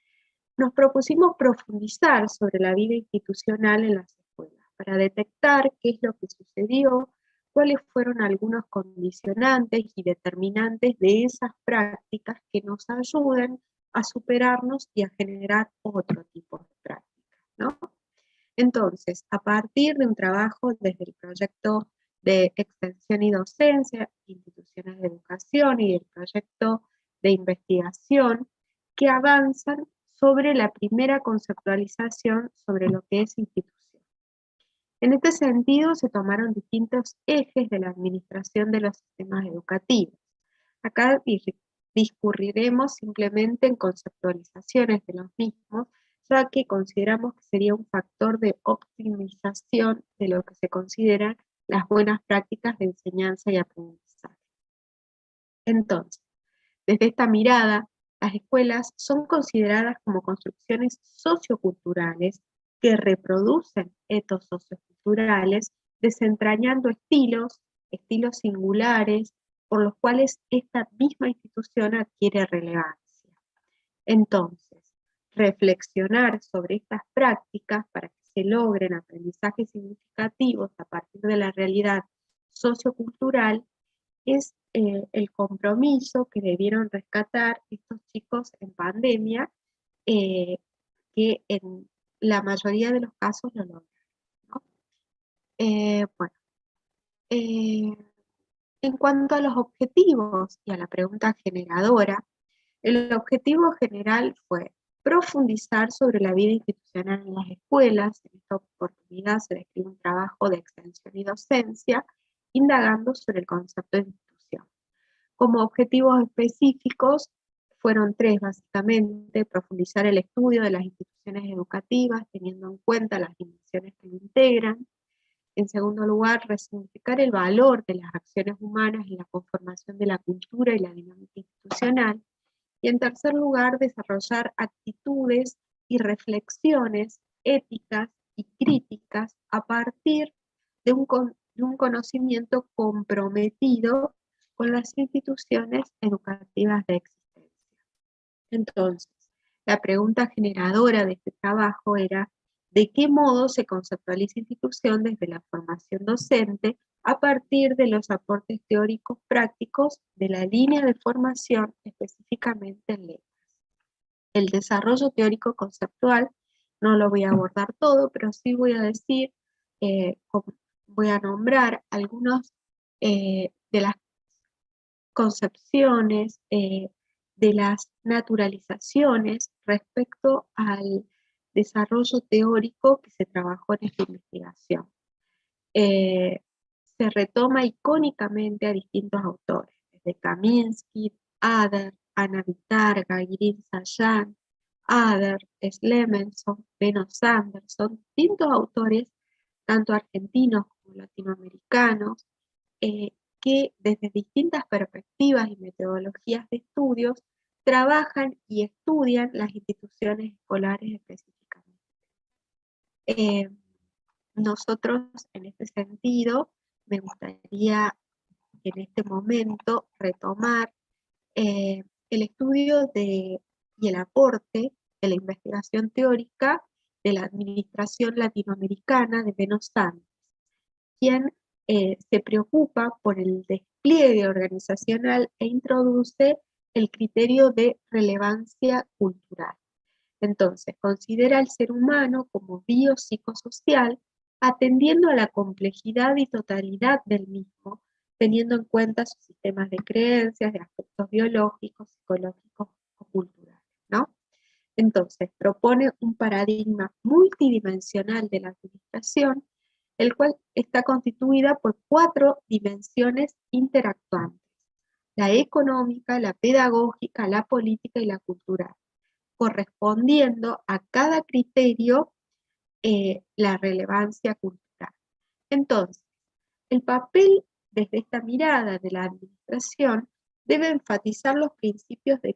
nos propusimos profundizar sobre la vida institucional en las escuelas, para detectar qué es lo que sucedió, cuáles fueron algunos condicionantes y determinantes de esas prácticas que nos ayudan a superarnos y a generar otro tipo de prácticas, ¿no? Entonces, a partir de un trabajo desde el proyecto de extensión y docencia, instituciones de educación y el proyecto de investigación, que avanzan sobre la primera conceptualización sobre lo que es institución. En este sentido, se tomaron distintos ejes de la administración de los sistemas educativos. Acá discurriremos simplemente en conceptualizaciones de los mismos, ya que consideramos que sería un factor de optimización de lo que se consideran las buenas prácticas de enseñanza y aprendizaje. Entonces, desde esta mirada, las escuelas son consideradas como construcciones socioculturales que reproducen etos socioculturales, desentrañando estilos singulares, por los cuales esta misma institución adquiere relevancia. Entonces, reflexionar sobre estas prácticas para que se logren aprendizajes significativos a partir de la realidad sociocultural es el compromiso que debieron rescatar estos chicos en pandemia, que en la mayoría de los casos lo lograron, ¿no? Bueno, en cuanto a los objetivos y a la pregunta generadora, el objetivo general fue profundizar sobre la vida institucional en las escuelas. En esta oportunidad se describe un trabajo de extensión y docencia, indagando sobre el concepto de institución. Como objetivos específicos fueron tres, básicamente: profundizar el estudio de las instituciones educativas, teniendo en cuenta las dimensiones que lo integran. En segundo lugar, resignificar el valor de las acciones humanas en la conformación de la cultura y la dinámica institucional. Y en tercer lugar, desarrollar actitudes y reflexiones éticas y críticas a partir de un conocimiento comprometido con las instituciones educativas de existencia. Entonces, la pregunta generadora de este trabajo era: ¿de qué modo se conceptualiza institución desde la formación docente a partir de los aportes teóricos prácticos de la línea de formación, específicamente en letras? El desarrollo teórico conceptual no lo voy a abordar todo, pero sí voy a decir, voy a nombrar algunos de las concepciones, de las naturalizaciones respecto al desarrollo teórico que se trabajó en esta investigación. Se retoma icónicamente a distintos autores, desde Kaminsky, Ader, Ana Vitarga, Girin Sayan, Ader, Slemenson, Benno Sanderson, distintos autores, tanto argentinos como latinoamericanos, que desde distintas perspectivas y metodologías de estudios trabajan y estudian las instituciones escolares específicamente. Nosotros, en este sentido, me gustaría en este momento retomar el estudio y el aporte de la investigación teórica de la administración latinoamericana de Benno Sanders, quien se preocupa por el despliegue organizacional e introduce el criterio de relevancia cultural. Entonces, considera al ser humano como biopsicosocial, atendiendo a la complejidad y totalidad del mismo, teniendo en cuenta sus sistemas de creencias, de aspectos biológicos, psicológicos o culturales, ¿no? Entonces, propone un paradigma multidimensional de la administración, el cual está constituida por 4 dimensiones interactuantes: la económica, la pedagógica, la política y la cultural, correspondiendo a cada criterio la relevancia cultural. Entonces, el papel desde esta mirada de la administración debe enfatizar los principios de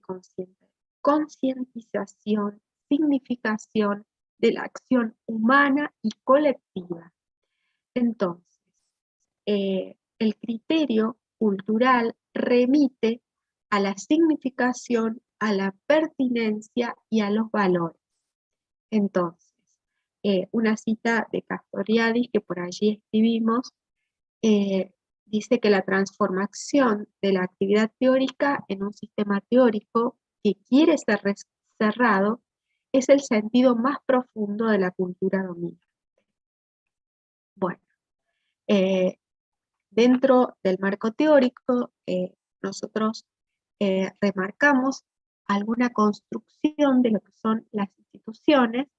concientización, significación de la acción humana y colectiva. Entonces, el criterio cultural remite a la significación, a la pertinencia y a los valores. Entonces, una cita de Castoriadis que por allí escribimos, dice que la transformación de la actividad teórica en un sistema teórico que quiere ser cerrado es el sentido más profundo de la cultura dominante. Bueno, dentro del marco teórico, nosotros remarcamos alguna construcción de lo que son las instituciones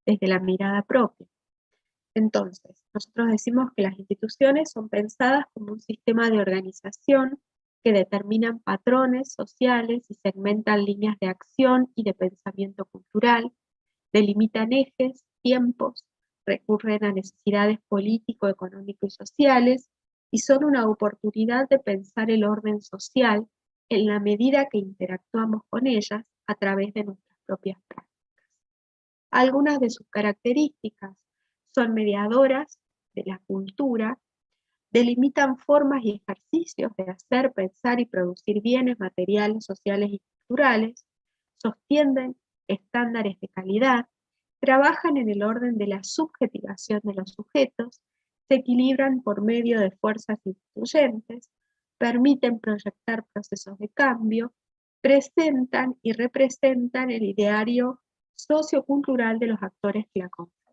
desde la mirada propia. Entonces, nosotros decimos que las instituciones son pensadas como un sistema de organización que determinan patrones sociales y segmentan líneas de acción y de pensamiento cultural, delimitan ejes, tiempos, recurren a necesidades político, económico y sociales, y son una oportunidad de pensar el orden social en la medida que interactuamos con ellas a través de nuestras propias prácticas. Algunas de sus características son mediadoras de la cultura, delimitan formas y ejercicios de hacer, pensar y producir bienes materiales, sociales y culturales, sostienen estándares de calidad, trabajan en el orden de la subjetivación de los sujetos, se equilibran por medio de fuerzas instituyentes, permiten proyectar procesos de cambio, presentan y representan el ideario sociocultural de los actores que la conforman.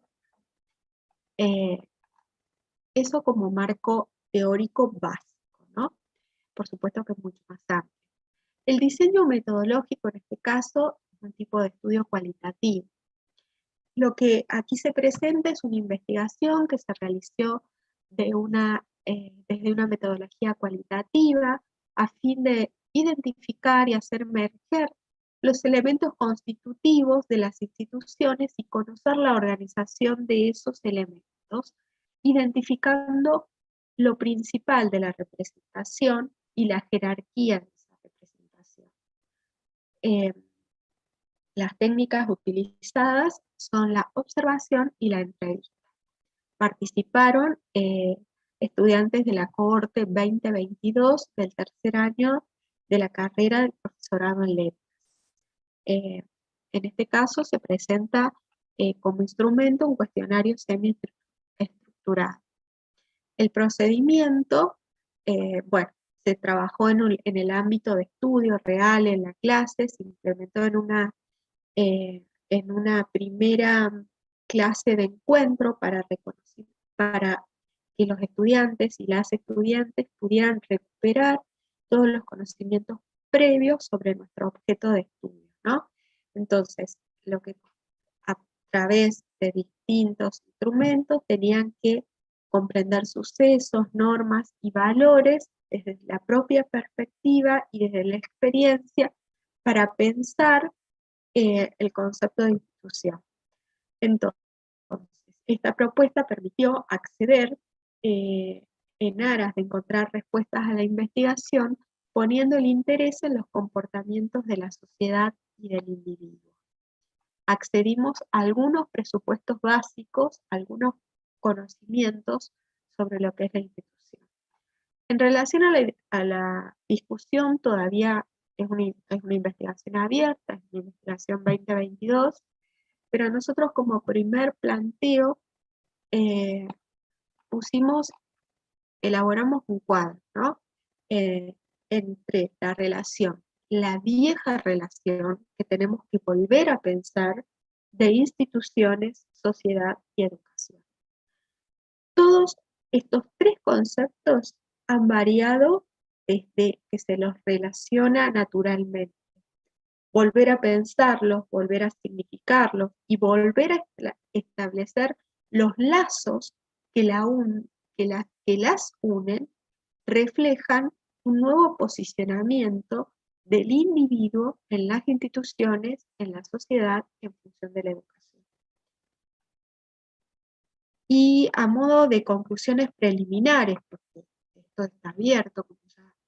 Eso como marco teórico básico, ¿no? Por supuesto que es mucho más amplio. El diseño metodológico, en este caso, es un tipo de estudio cualitativo. Lo que aquí se presenta es una investigación que se realizó desde una metodología cualitativa a fin de identificar y hacer emerger los elementos constitutivos de las instituciones y conocer la organización de esos elementos, identificando lo principal de la representación y la jerarquía de esa representación. Las técnicas utilizadas son la observación y la entrevista. Participaron estudiantes de la cohorte 2022 del tercer año de la carrera del profesorado en letras. En este caso se presenta como instrumento un cuestionario semi-estructurado. El procedimiento, bueno, se trabajó en el ámbito de estudio real en la clase, se implementó en una primera clase de encuentro para que los estudiantes y las estudiantes pudieran recuperar todos los conocimientos previos sobre nuestro objeto de estudio, ¿no? Entonces, a través de distintos instrumentos tenían que comprender sucesos, normas y valores desde la propia perspectiva y desde la experiencia para pensar el concepto de institución. Entonces, esta propuesta permitió acceder en aras de encontrar respuestas a la investigación, poniendo el interés en los comportamientos de la sociedad y del individuo. Accedimos a algunos presupuestos básicos, algunos conocimientos sobre lo que es la institución. En relación a la discusión, todavía es una investigación abierta, es una investigación 2022, pero nosotros como primer planteo elaboramos un cuadro, ¿no? Entre la vieja relación que tenemos que volver a pensar de instituciones, sociedad y educación. Todos estos tres conceptos han variado desde que se los relaciona naturalmente. Volver a pensarlos, volver a significarlos y volver a establecer los lazos que las unen, reflejan un nuevo posicionamiento del individuo en las instituciones, en la sociedad, en función de la educación. Y a modo de conclusiones preliminares, porque esto está abierto, como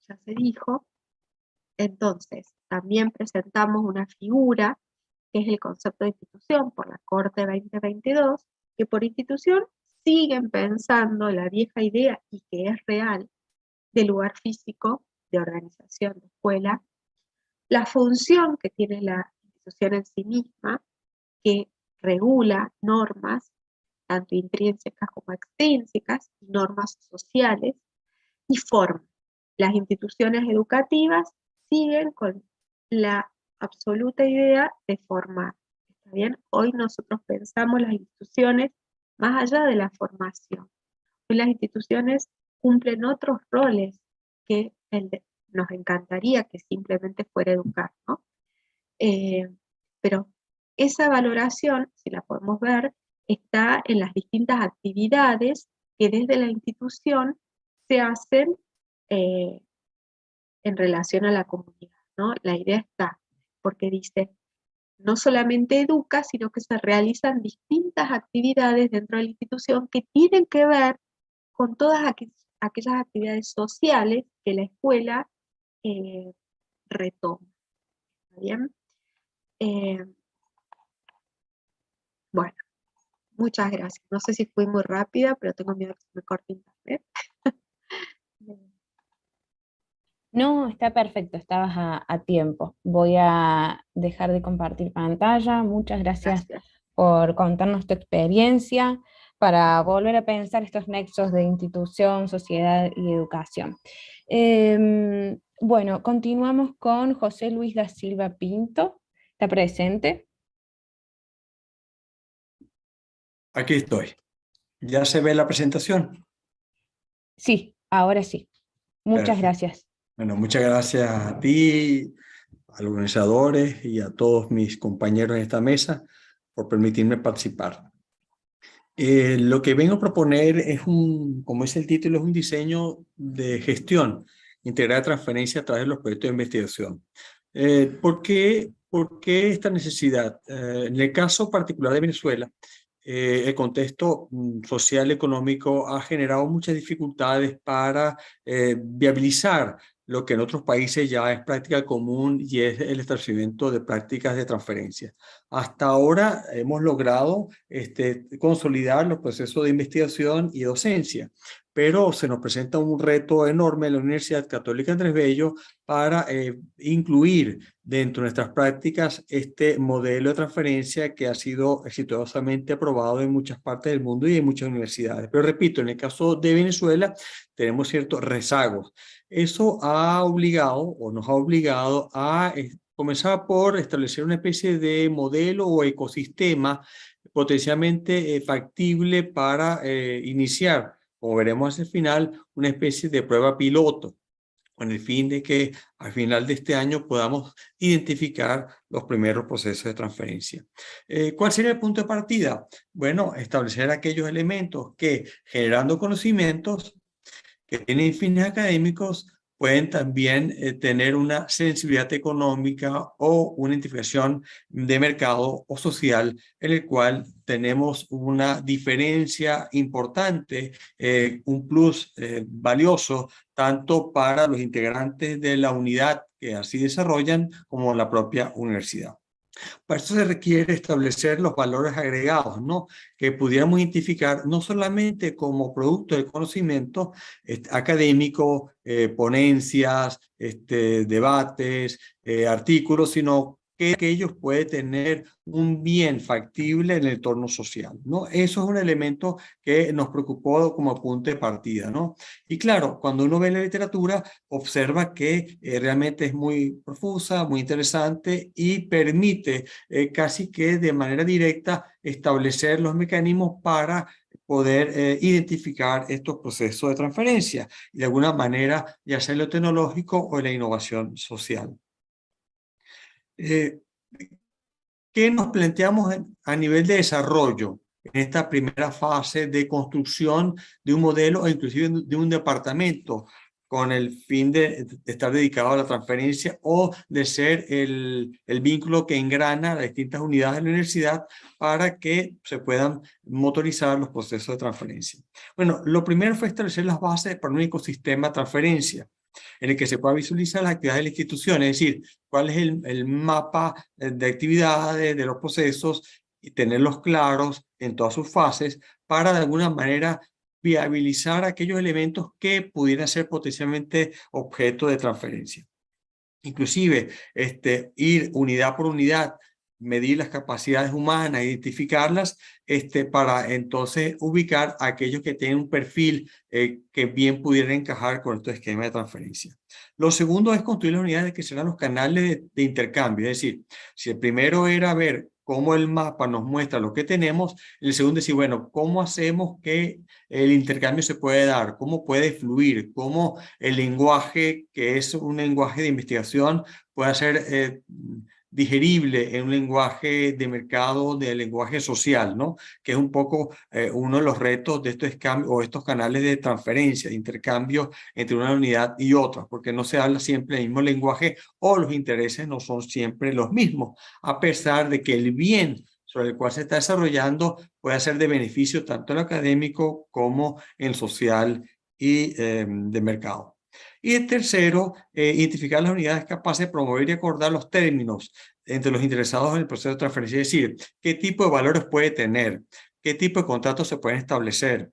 ya se dijo, entonces también presentamos una figura que es el concepto de institución por la Corte 2022, que por institución siguen pensando la vieja idea y que es real de lugar físico, de organización, de escuela, la función que tiene la institución en sí misma, que regula normas, tanto intrínsecas como extrínsecas, normas sociales, y forma. Las instituciones educativas siguen con la absoluta idea de formar. ¿Está bien? Hoy nosotros pensamos las instituciones más allá de la formación. Hoy las instituciones cumplen otros roles que nos encantaría que simplemente fuera educar, ¿no? Pero esa valoración, si la podemos ver, está en las distintas actividades que desde la institución se hacen en relación a la comunidad, ¿no? La idea está, porque dice, no solamente educa, sino que se realizan distintas actividades dentro de la institución que tienen que ver con todas aquellas actividades sociales que la escuela retoma. ¿Está bien? Bueno, muchas gracias. No sé si fui muy rápida, pero tengo miedo que se me corte internet. No, está perfecto, estabas a tiempo. Voy a dejar de compartir pantalla. Muchas gracias por contarnos tu experiencia para volver a pensar estos nexos de institución, sociedad y educación. Bueno, continuamos con José Luis da Silva Pinto. ¿Está presente? Aquí estoy. ¿Ya se ve la presentación? Sí, Ahora sí. Muchas Perfecto. gracias. Bueno, muchas gracias a ti, a los organizadores y a todos mis compañeros en esta mesa por permitirme participar. Lo que vengo a proponer es como es el título, es un diseño de gestión integrada de transferencia a través de los proyectos de investigación. ¿Por qué esta necesidad? En el caso particular de Venezuela, el contexto social y económico ha generado muchas dificultades para viabilizar lo que en otros países ya es práctica común y es el establecimiento de prácticas de transferencia. Hasta ahora hemos logrado consolidar los procesos de investigación y docencia, pero se nos presenta un reto enorme en la Universidad Católica Andrés Bello para incluir dentro de nuestras prácticas este modelo de transferencia que ha sido exitosamente aprobado en muchas partes del mundo y en muchas universidades. Pero repito, en el caso de Venezuela tenemos ciertos rezagos. Eso ha obligado o nos ha obligado a comenzar por establecer una especie de modelo o ecosistema potencialmente factible para iniciar, como veremos hacia el final, una especie de prueba piloto, con el fin de que al final de este año podamos identificar los primeros procesos de transferencia. ¿Cuál sería el punto de partida? Bueno, establecer aquellos elementos que, generando conocimientos que tienen fines académicos, pueden también tener una sensibilidad económica o una identificación de mercado o social en el cual tenemos una diferencia importante, un plus valioso tanto para los integrantes de la unidad que así desarrollan como la propia universidad. Para eso se requiere establecer los valores agregados, ¿no? Que pudiéramos identificar no solamente como producto del conocimiento académico, ponencias, debates, artículos, sino que ellos pueden tener un bien factible en el entorno social, ¿no? Eso es un elemento que nos preocupó como punto de partida, ¿no? Y claro, cuando uno ve la literatura, observa que realmente es muy profusa, muy interesante y permite casi que de manera directa establecer los mecanismos para poder identificar estos procesos de transferencia y de alguna manera ya sea en lo tecnológico o en la innovación social. ¿Qué nos planteamos a nivel de desarrollo en esta primera fase de construcción de un modelo o inclusive de un departamento con el fin de estar dedicado a la transferencia o de ser el vínculo que engrana las distintas unidades de la universidad para que se puedan motorizar los procesos de transferencia? Bueno, lo primero fue establecer las bases para un ecosistema de transferencia en el que se pueda visualizar las actividades de la institución, es decir, cuál es el mapa de actividades, de los procesos, y tenerlos claros en todas sus fases para de alguna manera viabilizar aquellos elementos que pudieran ser potencialmente objeto de transferencia. Inclusive, ir unidad por unidad, medir las capacidades humanas, identificarlas, para entonces ubicar a aquellos que tienen un perfil que bien pudieran encajar con estos esquemas de transferencia. Lo segundo es construir las unidades que serán los canales de intercambio, es decir, si el primero era ver cómo el mapa nos muestra lo que tenemos, el segundo es decir, bueno, ¿cómo hacemos que el intercambio se puede dar? ¿Cómo puede fluir? ¿Cómo el lenguaje, que es un lenguaje de investigación, puede ser digerible en un lenguaje de mercado, de lenguaje social, ¿no? Que es un poco uno de los retos de estos canales de transferencia, de intercambio entre una unidad y otra, porque no se habla siempre el mismo lenguaje o los intereses no son siempre los mismos, a pesar de que el bien sobre el cual se está desarrollando puede ser de beneficio tanto en lo académico como en el social y de mercado. Y el tercero, identificar las unidades capaces de promover y acordar los términos entre los interesados en el proceso de transferencia, es decir, qué tipo de valores puede tener, qué tipo de contratos se pueden establecer,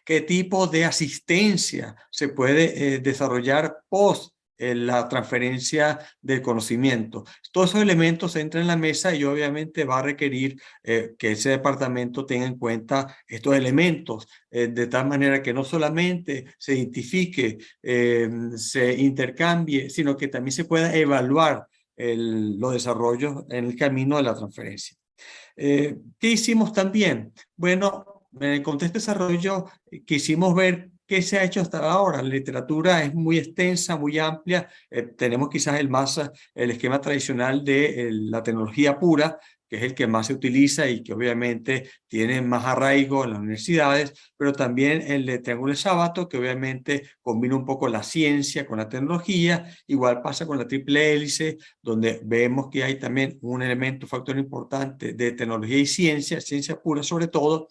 qué tipo de asistencia se puede desarrollar post la transferencia del conocimiento. Todos esos elementos entran en la mesa y obviamente va a requerir que ese departamento tenga en cuenta estos elementos de tal manera que no solamente se identifique, se intercambie, sino que también se pueda evaluar los desarrollos en el camino de la transferencia. ¿Qué hicimos también? Bueno, en el contexto de desarrollo quisimos ver ¿qué se ha hecho hasta ahora? La literatura es muy extensa, muy amplia. Tenemos quizás el esquema tradicional de la tecnología pura, que es el que más se utiliza y que obviamente tiene más arraigo en las universidades, pero también el de triángulo de Sábato, que obviamente combina un poco la ciencia con la tecnología. Igual pasa con la triple hélice, donde vemos que hay también un elemento, factor importante de tecnología y ciencia, ciencia pura sobre todo.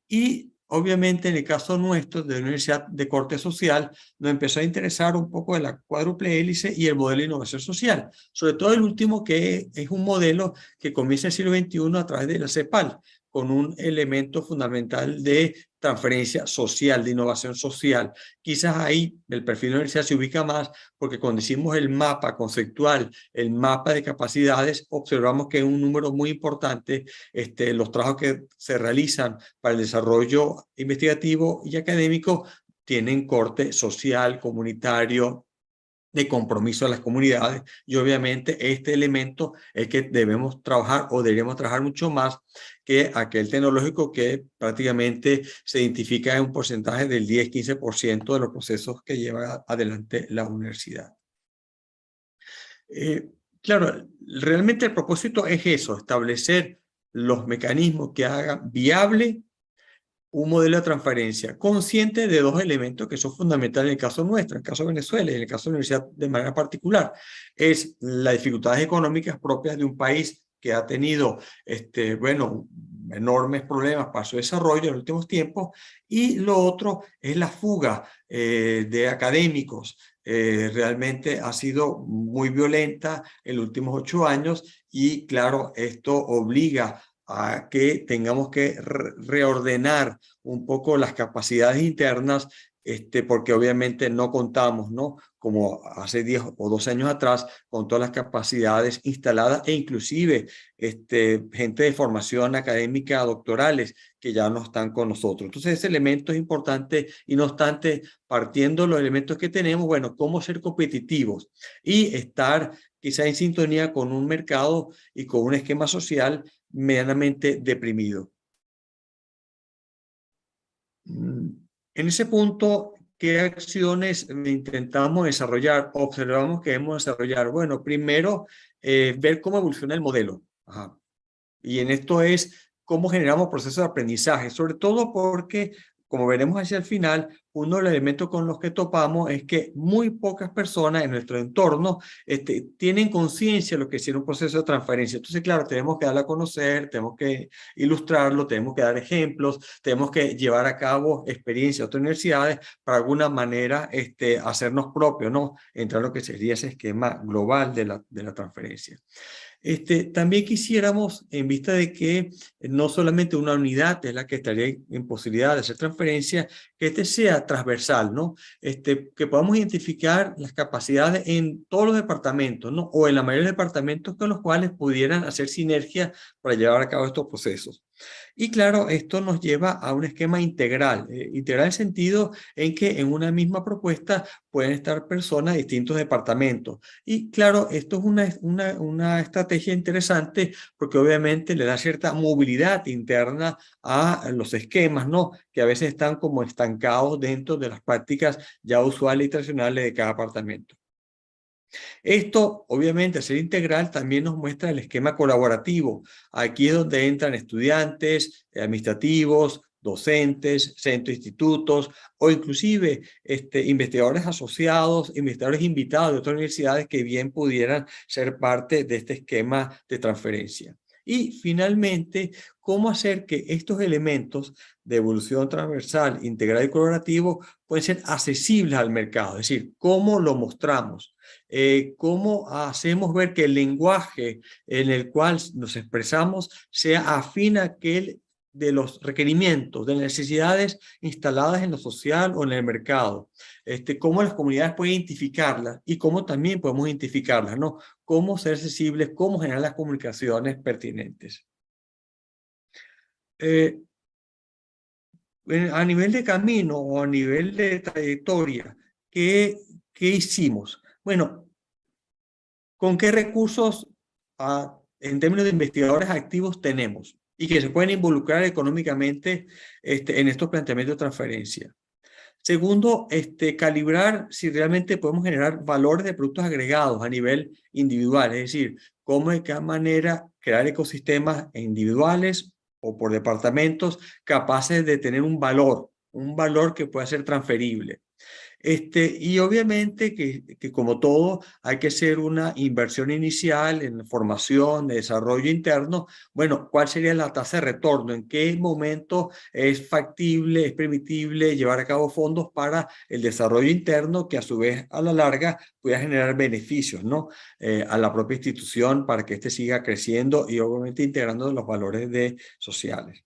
Y obviamente en el caso nuestro, de la Universidad de Corte Social, nos empezó a interesar un poco de la cuádruple hélice y el modelo de innovación social. Sobre todo el último, que es un modelo que comienza en el siglo XXI a través de la CEPAL, con un elemento fundamental de transferencia social, de innovación social. Quizás ahí el perfil de la universidad se ubica más, porque cuando hicimos el mapa conceptual, el mapa de capacidades, observamos que es un número muy importante los trabajos que se realizan para el desarrollo investigativo y académico tienen corte social, comunitario, de compromiso de las comunidades, y obviamente este elemento es que debemos trabajar o deberíamos trabajar mucho más que aquel tecnológico, que prácticamente se identifica en un porcentaje del 10-15% de los procesos que lleva adelante la universidad. Claro, realmente el propósito es eso, establecer los mecanismos que hagan viable un modelo de transferencia, consciente de dos elementos que son fundamentales en el caso nuestro, en el caso de Venezuela y en el caso de la universidad de manera particular. Es las dificultades económicas propias de un país que ha tenido, enormes problemas para su desarrollo en los últimos tiempos, y lo otro es la fuga de académicos. Realmente ha sido muy violenta en los últimos 8 años, y claro, esto obliga a que tengamos que reordenar un poco las capacidades internas, porque obviamente no contamos, ¿no?, como hace 10 o 12 años atrás, con todas las capacidades instaladas, e inclusive gente de formación académica, doctorales, que ya no están con nosotros. Entonces ese elemento es importante, y no obstante, partiendo de los elementos que tenemos, bueno, cómo ser competitivos y estar quizá en sintonía con un mercado y con un esquema social medianamente deprimido. En ese punto, ¿qué acciones intentamos desarrollar? Observamos que debemos desarrollar. Bueno, primero, ver cómo evoluciona el modelo. Ajá. Y en esto es cómo generamos procesos de aprendizaje, sobre todo porque, como veremos hacia el final, uno de los elementos con los que topamos es que muy pocas personas en nuestro entorno tienen conciencia de lo que es un proceso de transferencia. Entonces, claro, tenemos que darlo a conocer, tenemos que ilustrarlo, tenemos que dar ejemplos, tenemos que llevar a cabo experiencias de otras universidades para de alguna manera hacernos propios, ¿no?, entrar a lo que sería ese esquema global de la transferencia. También quisiéramos, en vista de que no solamente una unidad es la que estaría en posibilidad de hacer transferencia, que sea transversal, ¿no? Que podamos identificar las capacidades en todos los departamentos, ¿no?, o en la mayoría de departamentos, con los cuales pudieran hacer sinergia para llevar a cabo estos procesos. Y claro, esto nos lleva a un esquema integral, integral en el sentido en que en una misma propuesta pueden estar personas de distintos departamentos. Y claro, esto es una estrategia interesante, porque obviamente le da cierta movilidad interna a los esquemas, ¿no?, que a veces están como estancados dentro de las prácticas ya usuales y tradicionales de cada departamento. Esto, obviamente, al ser integral, también nos muestra el esquema colaborativo. Aquí es donde entran estudiantes, administrativos, docentes, centros, institutos, o inclusive investigadores asociados, investigadores invitados de otras universidades que bien pudieran ser parte de este esquema de transferencia. Y finalmente, cómo hacer que estos elementos de evolución transversal, integral y colaborativo pueden ser accesibles al mercado. Es decir, cómo lo mostramos, cómo hacemos ver que el lenguaje en el cual nos expresamos sea afín a aquel de los requerimientos, de las necesidades instaladas en lo social o en el mercado. Cómo las comunidades pueden identificarlas y cómo también podemos identificarlas, ¿no? Cómo ser accesibles, cómo generar las comunicaciones pertinentes. A nivel de camino o a nivel de trayectoria, ¿qué hicimos? Bueno, ¿con qué recursos en términos de investigadores activos tenemos y que se pueden involucrar económicamente en estos planteamientos de transferencia? Segundo, calibrar si realmente podemos generar valores de productos agregados a nivel individual, es decir, cómo de qué manera crear ecosistemas individuales o por departamentos capaces de tener un valor que pueda ser transferible. Y obviamente que como todo hay que hacer una inversión inicial en formación, de desarrollo interno. Bueno, ¿cuál sería la tasa de retorno? ¿En qué momento es factible, es permitible llevar a cabo fondos para el desarrollo interno que a su vez a la larga pueda generar beneficios, ¿no? A la propia institución para que éste siga creciendo y obviamente integrando los valores sociales.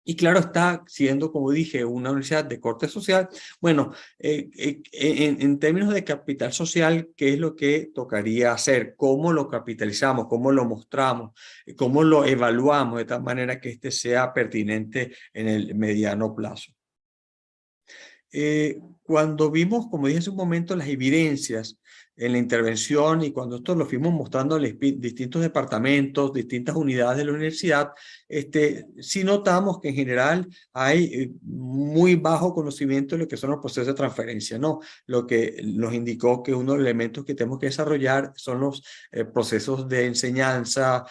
Y claro, está siendo, como dije, una universidad de corte social. Bueno, en términos de capital social, ¿qué es lo que tocaría hacer? ¿Cómo lo capitalizamos? ¿Cómo lo mostramos? ¿Cómo lo evaluamos de tal manera que este sea pertinente en el mediano plazo? Cuando vimos, como dije hace un momento, las evidencias en la intervención y cuando esto lo fuimos mostrando a los distintos departamentos, distintas unidades de la universidad, sí notamos que en general hay muy bajo conocimiento de lo que son los procesos de transferencia, ¿no? Lo que nos indicó que uno de los elementos que tenemos que desarrollar son los procesos de enseñanza,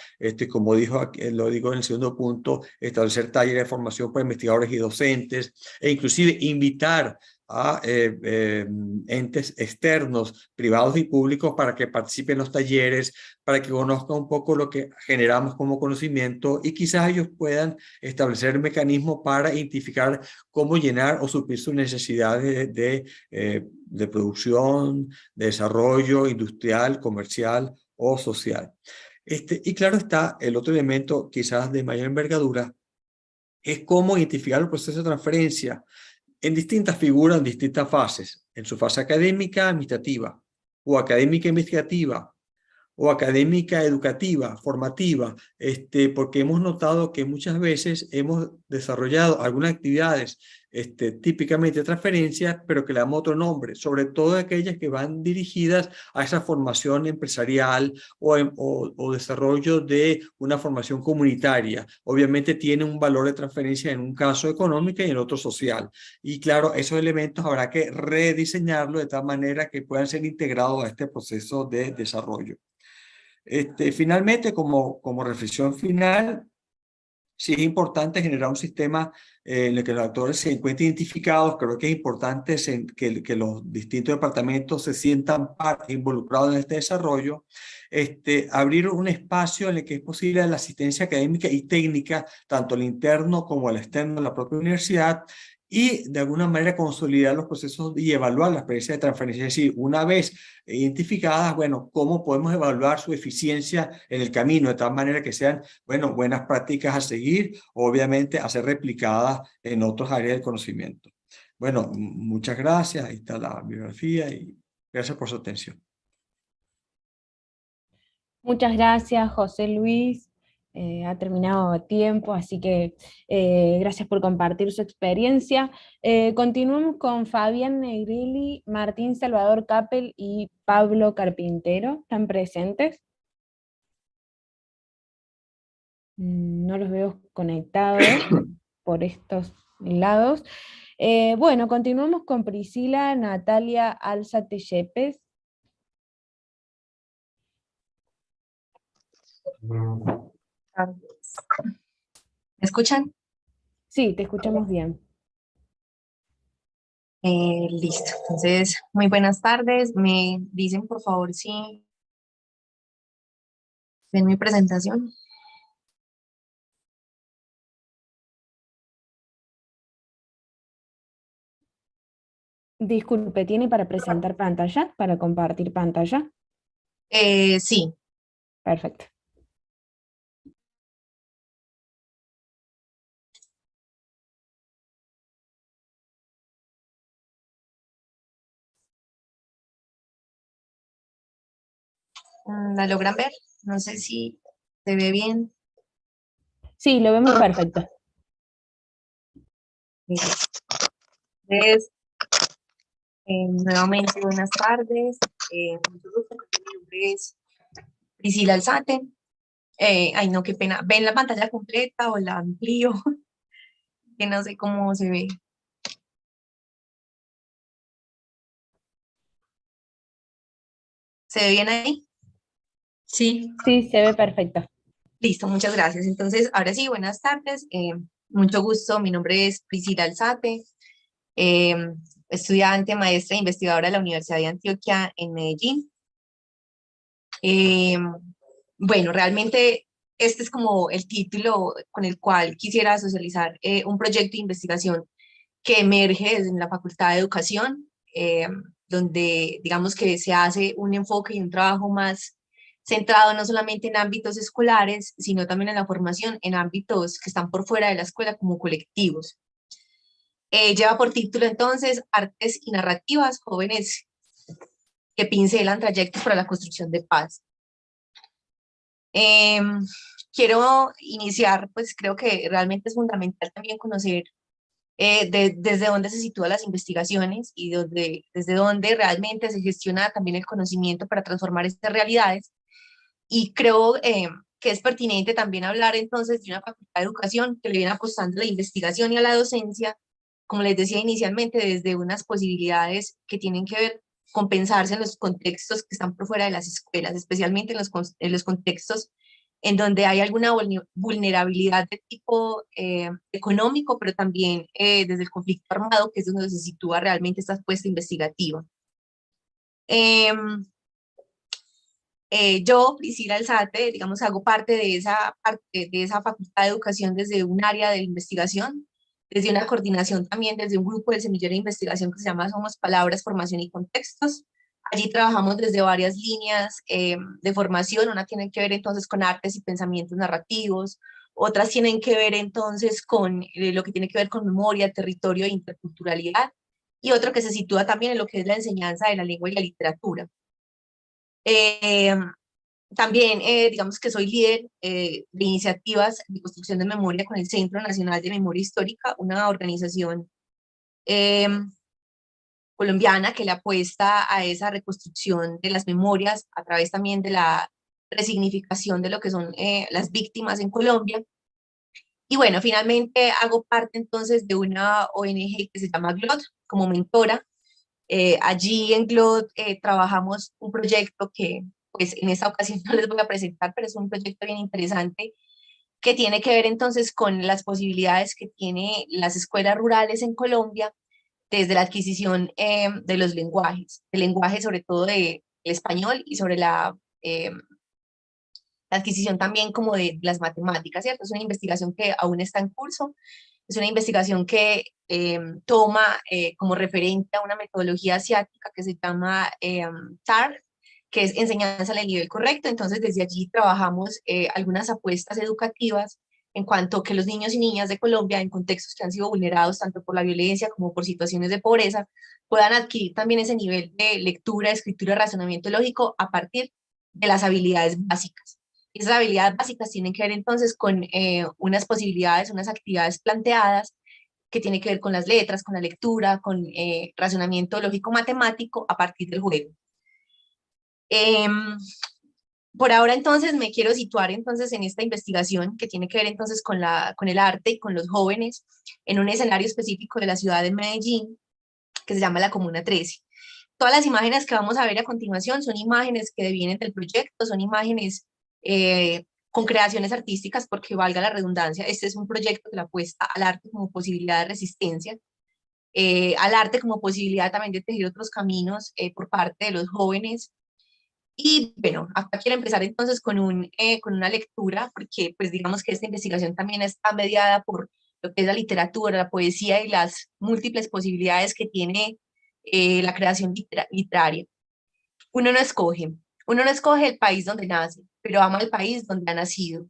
como lo digo en el segundo punto, establecer talleres de formación para investigadores y docentes, e inclusive invitar a entes externos, privados y públicos, para que participen en los talleres, para que conozcan un poco lo que generamos como conocimiento y quizás ellos puedan establecer mecanismos para identificar cómo llenar o suplir sus necesidades de producción, de desarrollo industrial, comercial o social. Y claro está, el otro elemento quizás de mayor envergadura es cómo identificar el proceso de transferencia en distintas figuras, en distintas fases, en su fase académica, administrativa, o académica investigativa, o académica educativa, formativa, porque hemos notado que muchas veces hemos desarrollado algunas actividades típicamente de transferencia, pero que le damos otro nombre, sobre todo aquellas que van dirigidas a esa formación empresarial o desarrollo de una formación comunitaria. Obviamente tiene un valor de transferencia en un caso económico y en otro social. Y claro, esos elementos habrá que rediseñarlo de tal manera que puedan ser integrados a este proceso de desarrollo. Finalmente, como reflexión final, sí es importante generar un sistema en el que los actores se encuentren identificados. Creo que es importante que los distintos departamentos se sientan involucrados en este desarrollo. Abrir un espacio en el que es posible la asistencia académica y técnica, tanto al interno como al externo de la propia universidad, y de alguna manera consolidar los procesos y evaluar la experiencia de transferencia. Es decir, una vez identificadas, bueno, cómo podemos evaluar su eficiencia en el camino, de tal manera que sean, bueno, buenas prácticas a seguir, obviamente a ser replicadas en otras áreas del conocimiento. Bueno, muchas gracias. Ahí está la bibliografía y gracias por su atención. Muchas gracias, José Luis. Ha terminado a tiempo, así que gracias por compartir su experiencia. Continuamos con Fabián Negrelli, Martín Salvador Capel y Pablo Carpintero. ¿Están presentes? No los veo conectados por estos lados. Bueno, continuamos con Priscila Natalia Alzate Yepes. ¿Me escuchan? Sí, te escuchamos bien. Listo. Entonces, muy buenas tardes. Me dicen, por favor, si ven mi presentación. Disculpe, ¿tiene para presentar pantalla? ¿Para compartir pantalla? Sí. Perfecto. ¿La logran ver? No sé si se ve bien. Sí, lo vemos perfecto. Entonces, nuevamente buenas tardes. Mucho gusto. Mi nombre es Priscila Alzate. Ay, no, qué pena. ¿Ven la pantalla completa o la amplío? Que no sé cómo se ve. ¿Se ve bien ahí? Sí, Sí, se ve perfecto. Listo, muchas gracias. Entonces, ahora sí, buenas tardes. Mucho gusto, mi nombre es Priscila Alzate, eh, estudiante, maestra e investigadora de la Universidad de Antioquia en Medellín. Bueno, realmente este es como el título con el cual quisiera socializar un proyecto de investigación que emerge desde la Facultad de Educación, donde digamos que se hace un enfoque y un trabajo más centrado no solamente en ámbitos escolares, sino también en la formación en ámbitos que están por fuera de la escuela como colectivos. Lleva por título entonces Artes y Narrativas, jóvenes que pincelan trayectos para la construcción de paz. Quiero iniciar, pues creo que realmente es fundamental también conocer desde dónde se sitúan las investigaciones y desde dónde realmente se gestiona también el conocimiento para transformar estas realidades. Y creo que es pertinente también hablar entonces de una facultad de educación que le viene apostando a la investigación y a la docencia, como les decía inicialmente, desde unas posibilidades que tienen que ver con pensarse en los contextos que están por fuera de las escuelas, especialmente en los contextos en donde hay alguna vulnerabilidad de tipo económico, pero también desde el conflicto armado, que es donde se sitúa realmente esta apuesta investigativa. Yo, Priscila Alzate, digamos, hago parte de esa facultad de educación desde un área de investigación, desde una coordinación también, desde un grupo del semillero de investigación que se llama Somos Palabras, Formación y Contextos. Allí trabajamos desde varias líneas de formación, una tiene que ver entonces con artes y pensamientos narrativos, otras tienen que ver entonces con lo que tiene que ver con memoria, territorio e interculturalidad, y otro que se sitúa también en lo que es la enseñanza de la lengua y la literatura. Eh, También, digamos que soy líder de iniciativas de construcción de memoria con el Centro Nacional de Memoria Histórica, una organización eh, colombiana que le apuesta a esa reconstrucción de las memorias a través también de la resignificación de lo que son las víctimas en Colombia. Y bueno, finalmente hago parte entonces de una ONG que se llama GLOT como mentora. Allí en GLOT trabajamos un proyecto que pues en esta ocasión no les voy a presentar, pero es un proyecto bien interesante que tiene que ver entonces con las posibilidades que tiene las escuelas rurales en Colombia desde la adquisición de los lenguajes, el lenguaje sobre todo del español y sobre la adquisición también como de las matemáticas, ¿cierto? Es una investigación que aún está en curso, es una investigación que toma como referente a una metodología asiática que se llama TAR, que es enseñanza en el nivel correcto. Entonces, desde allí trabajamos algunas apuestas educativas en cuanto a que los niños y niñas de Colombia, en contextos que han sido vulnerados tanto por la violencia como por situaciones de pobreza, puedan adquirir también ese nivel de lectura, escritura y razonamiento lógico a partir de las habilidades básicas. Esas habilidades básicas tienen que ver entonces con unas posibilidades, unas actividades planteadas que tienen que ver con las letras, con la lectura, con razonamiento lógico-matemático a partir del juego. Por ahora entonces me quiero situar entonces en esta investigación que tiene que ver entonces con el arte y con los jóvenes en un escenario específico de la ciudad de Medellín que se llama la Comuna 13. Todas las imágenes que vamos a ver a continuación son imágenes que devienen del proyecto, son imágenes con creaciones artísticas, porque valga la redundancia, este es un proyecto que le apuesta al arte como posibilidad de resistencia, al arte como posibilidad también de tejer otros caminos por parte de los jóvenes. Y bueno, acá quiero empezar entonces con una lectura, porque pues digamos que esta investigación también está mediada por lo que es la literatura, la poesía y las múltiples posibilidades que tiene la creación literaria. Uno no escoge el país donde nace, pero ama el país donde ha nacido.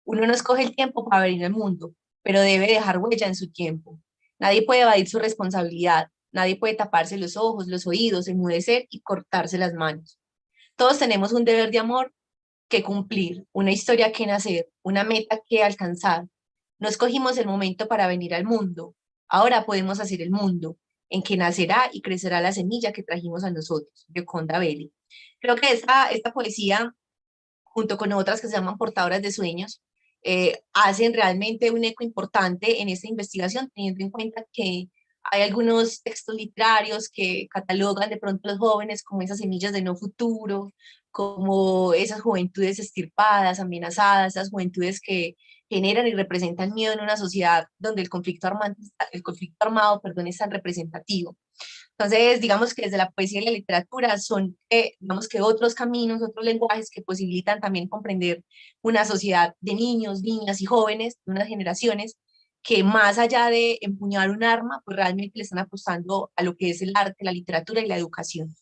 Uno no escoge el tiempo para venir al mundo, pero debe dejar huella en su tiempo. Nadie puede evadir su responsabilidad, nadie puede taparse los ojos, los oídos, enmudecer y cortarse las manos. Todos tenemos un deber de amor que cumplir, una historia que nacer, una meta que alcanzar. No escogimos el momento para venir al mundo, ahora podemos hacer el mundo, en que nacerá y crecerá la semilla que trajimos a nosotros. Gioconda Belli. Creo que esta poesía, junto con otras que se llaman portadoras de sueños, hacen realmente un eco importante en esta investigación, teniendo en cuenta que Hay algunos textos literarios que catalogan de pronto a los jóvenes como esas semillas de no futuro, como esas juventudes extirpadas, amenazadas, esas juventudes que generan y representan miedo en una sociedad donde el conflicto armado, perdón, es tan representativo. Entonces, digamos que desde la poesía y la literatura son, digamos que otros caminos, otros lenguajes que posibilitan también comprender una sociedad de niños, niñas y jóvenes, de unas generaciones, que más allá de empuñar un arma, pues realmente le están apostando a lo que es el arte, la literatura y la educación.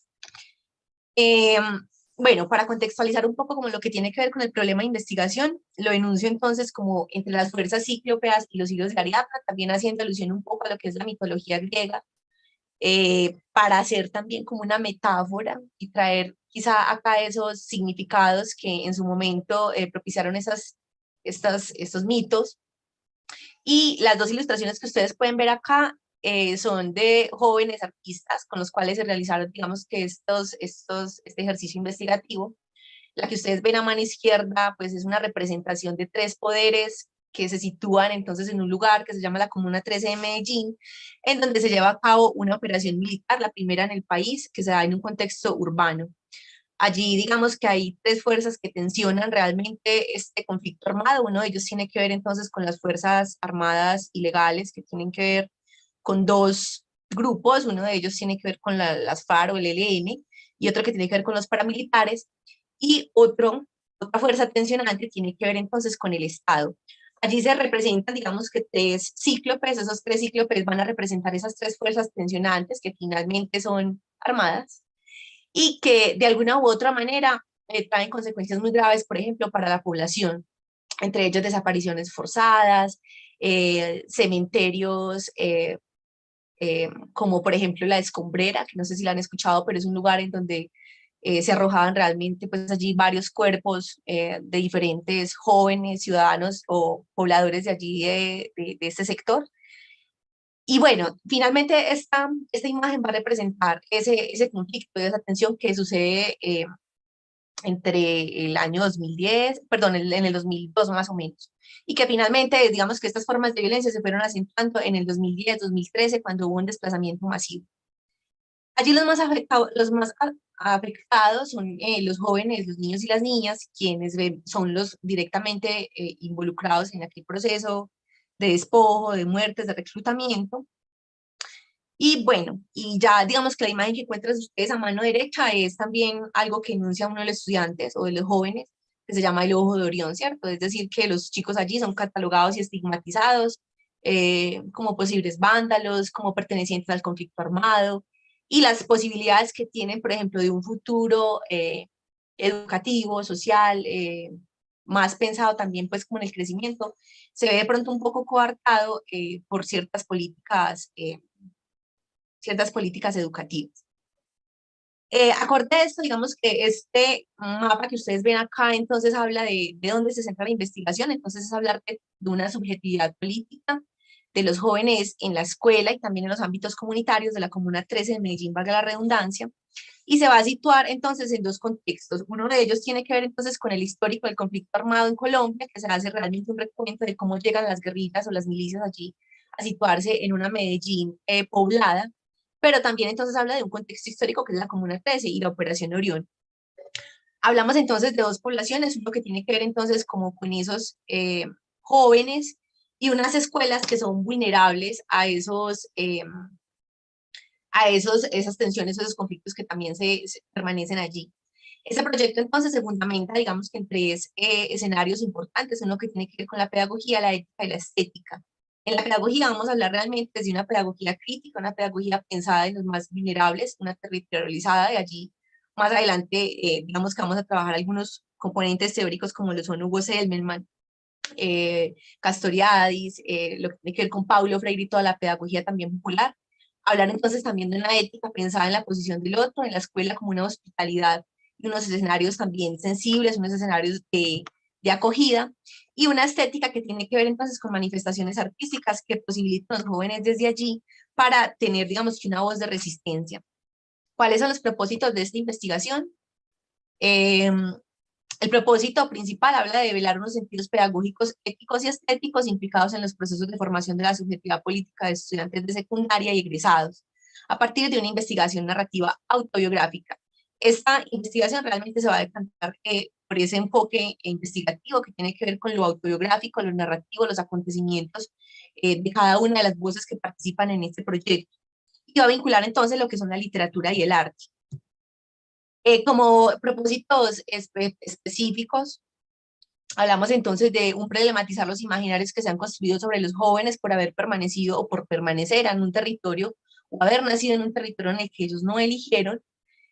Bueno, para contextualizar un poco como lo que tiene que ver con el problema de investigación, lo enuncio entonces como entre las fuerzas cíclopeas y los hilos de Ariadna, también haciendo alusión un poco a lo que es la mitología griega, para hacer también como una metáfora y traer quizá acá esos significados que en su momento propiciaron estos mitos. Y las dos ilustraciones que ustedes pueden ver acá son de jóvenes artistas con los cuales se realizaron, digamos que este ejercicio investigativo. La que ustedes ven a mano izquierda, pues es una representación de tres poderes que se sitúan entonces en un lugar que se llama la Comuna 13 de Medellín, en donde se lleva a cabo una operación militar, la primera en el país, que se da en un contexto urbano. Allí digamos que hay tres fuerzas que tensionan realmente este conflicto armado. Uno de ellos tiene que ver entonces con las fuerzas armadas ilegales, que tienen que ver con dos grupos. Uno de ellos tiene que ver con las FARC o el ELN, y otro que tiene que ver con los paramilitares, y otra fuerza tensionante tiene que ver entonces con el Estado. Allí se representan, digamos que tres cíclopes. Esos tres cíclopes van a representar esas tres fuerzas tensionantes que finalmente son armadas, y que de alguna u otra manera traen consecuencias muy graves, por ejemplo, para la población, entre ellos desapariciones forzadas, cementerios, como por ejemplo la Escombrera, que no sé si la han escuchado, pero es un lugar en donde se arrojaban realmente pues allí varios cuerpos de diferentes jóvenes, ciudadanos o pobladores de allí, de este sector. Y bueno, finalmente esta imagen va a representar ese conflicto, esa tensión que sucede entre el año 2010, perdón, en el 2002 más o menos, y que finalmente, digamos que estas formas de violencia se fueron acentuando en el 2010, 2013, cuando hubo un desplazamiento masivo. Allí los más afectados son los jóvenes, los niños y las niñas, quienes son los directamente involucrados en aquel proceso de despojo, de muertes, de reclutamiento. Y bueno, y ya digamos que la imagen que encuentran ustedes a mano derecha es también algo que enuncia uno de los estudiantes o de los jóvenes, que se llama el ojo de Orión, ¿cierto? Es decir, que los chicos allí son catalogados y estigmatizados como posibles vándalos, como pertenecientes al conflicto armado, y las posibilidades que tienen, por ejemplo, de un futuro educativo, social, más pensado también pues como en el crecimiento, se ve de pronto un poco coartado por ciertas políticas educativas. Acorde a esto, digamos que este mapa que ustedes ven acá, entonces habla de dónde se centra la investigación. Entonces es hablar de una subjetividad política de los jóvenes en la escuela y también en los ámbitos comunitarios de la Comuna 13 de Medellín, valga la redundancia, y se va a situar entonces en dos contextos. Uno de ellos tiene que ver entonces con el histórico del conflicto armado en Colombia, que se hace realmente un recuento de cómo llegan las guerrillas o las milicias allí a situarse en una Medellín poblada, pero también entonces habla de un contexto histórico que es la Comuna 13 y la Operación Orión. Hablamos entonces de dos poblaciones, uno que tiene que ver entonces como con esos jóvenes y unas escuelas que son vulnerables a esas tensiones, esos conflictos que también se permanecen allí. Ese proyecto entonces se fundamenta, digamos que en tres escenarios importantes, uno que tiene que ver con la pedagogía, la ética y la estética. En la pedagogía vamos a hablar realmente de una pedagogía crítica, una pedagogía pensada en los más vulnerables, una territorializada, de allí más adelante digamos que vamos a trabajar algunos componentes teóricos como lo son Hugo Selmelman, Castoriadis, lo que tiene que ver con Paulo Freire y toda la pedagogía también popular. Hablar entonces también de una ética pensada en la posición del otro, en la escuela como una hospitalidad y unos escenarios también sensibles, unos escenarios de acogida, y una estética que tiene que ver entonces con manifestaciones artísticas que posibilitan a los jóvenes desde allí para tener, digamos, que una voz de resistencia. ¿Cuáles son los propósitos de esta investigación? El propósito principal habla de velar unos sentidos pedagógicos, éticos y estéticos implicados en los procesos de formación de la subjetividad política de estudiantes de secundaria y egresados, a partir de una investigación narrativa autobiográfica. Esta investigación realmente se va a decantar por ese enfoque investigativo que tiene que ver con lo autobiográfico, lo narrativo, los acontecimientos de cada una de las voces que participan en este proyecto. Y va a vincular entonces lo que son la literatura y el arte. Como propósitos específicos, hablamos entonces de un problematizar los imaginarios que se han construido sobre los jóvenes por haber permanecido o por permanecer en un territorio o haber nacido en un territorio en el que ellos no eligieron,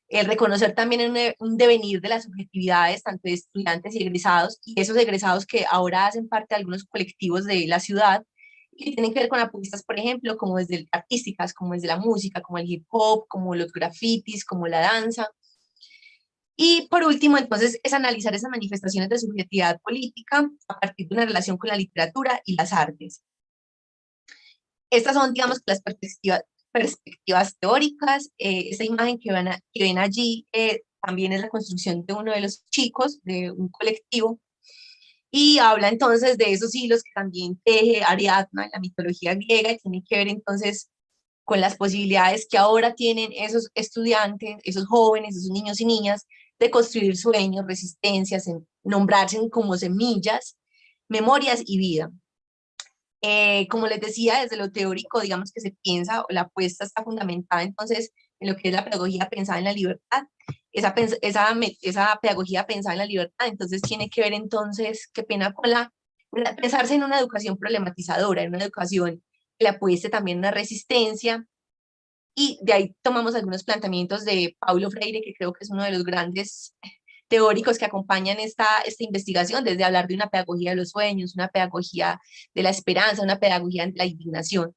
el reconocer también un devenir de las subjetividades, tanto de estudiantes y egresados, y esos egresados que ahora hacen parte de algunos colectivos de la ciudad, y que tienen que ver con apuestas, por ejemplo, como desde artísticas, como desde la música, como el hip hop, como los grafitis, como la danza. Y por último, entonces, es analizar esas manifestaciones de subjetividad política a partir de una relación con la literatura y las artes. Estas son, digamos, las perspectivas teóricas. Esta imagen que ven allí también es la construcción de uno de los chicos, de un colectivo, y habla entonces de esos hilos que también teje Ariadna en la mitología griega, y tiene que ver entonces con las posibilidades que ahora tienen esos estudiantes, esos jóvenes, esos niños y niñas, de construir sueños, resistencias, nombrarse como semillas, memorias y vida. Como les decía, desde lo teórico, digamos que se piensa, o la apuesta está fundamentada entonces en lo que es la pedagogía pensada en la libertad. Esa pedagogía pensada en la libertad, entonces tiene que ver entonces, qué pena con pensarse en una educación problematizadora, en una educación que le apueste también a una resistencia, y de ahí tomamos algunos planteamientos de Paulo Freire, que creo que es uno de los grandes teóricos que acompañan esta investigación, desde hablar de una pedagogía de los sueños, una pedagogía de la esperanza, una pedagogía de la indignación.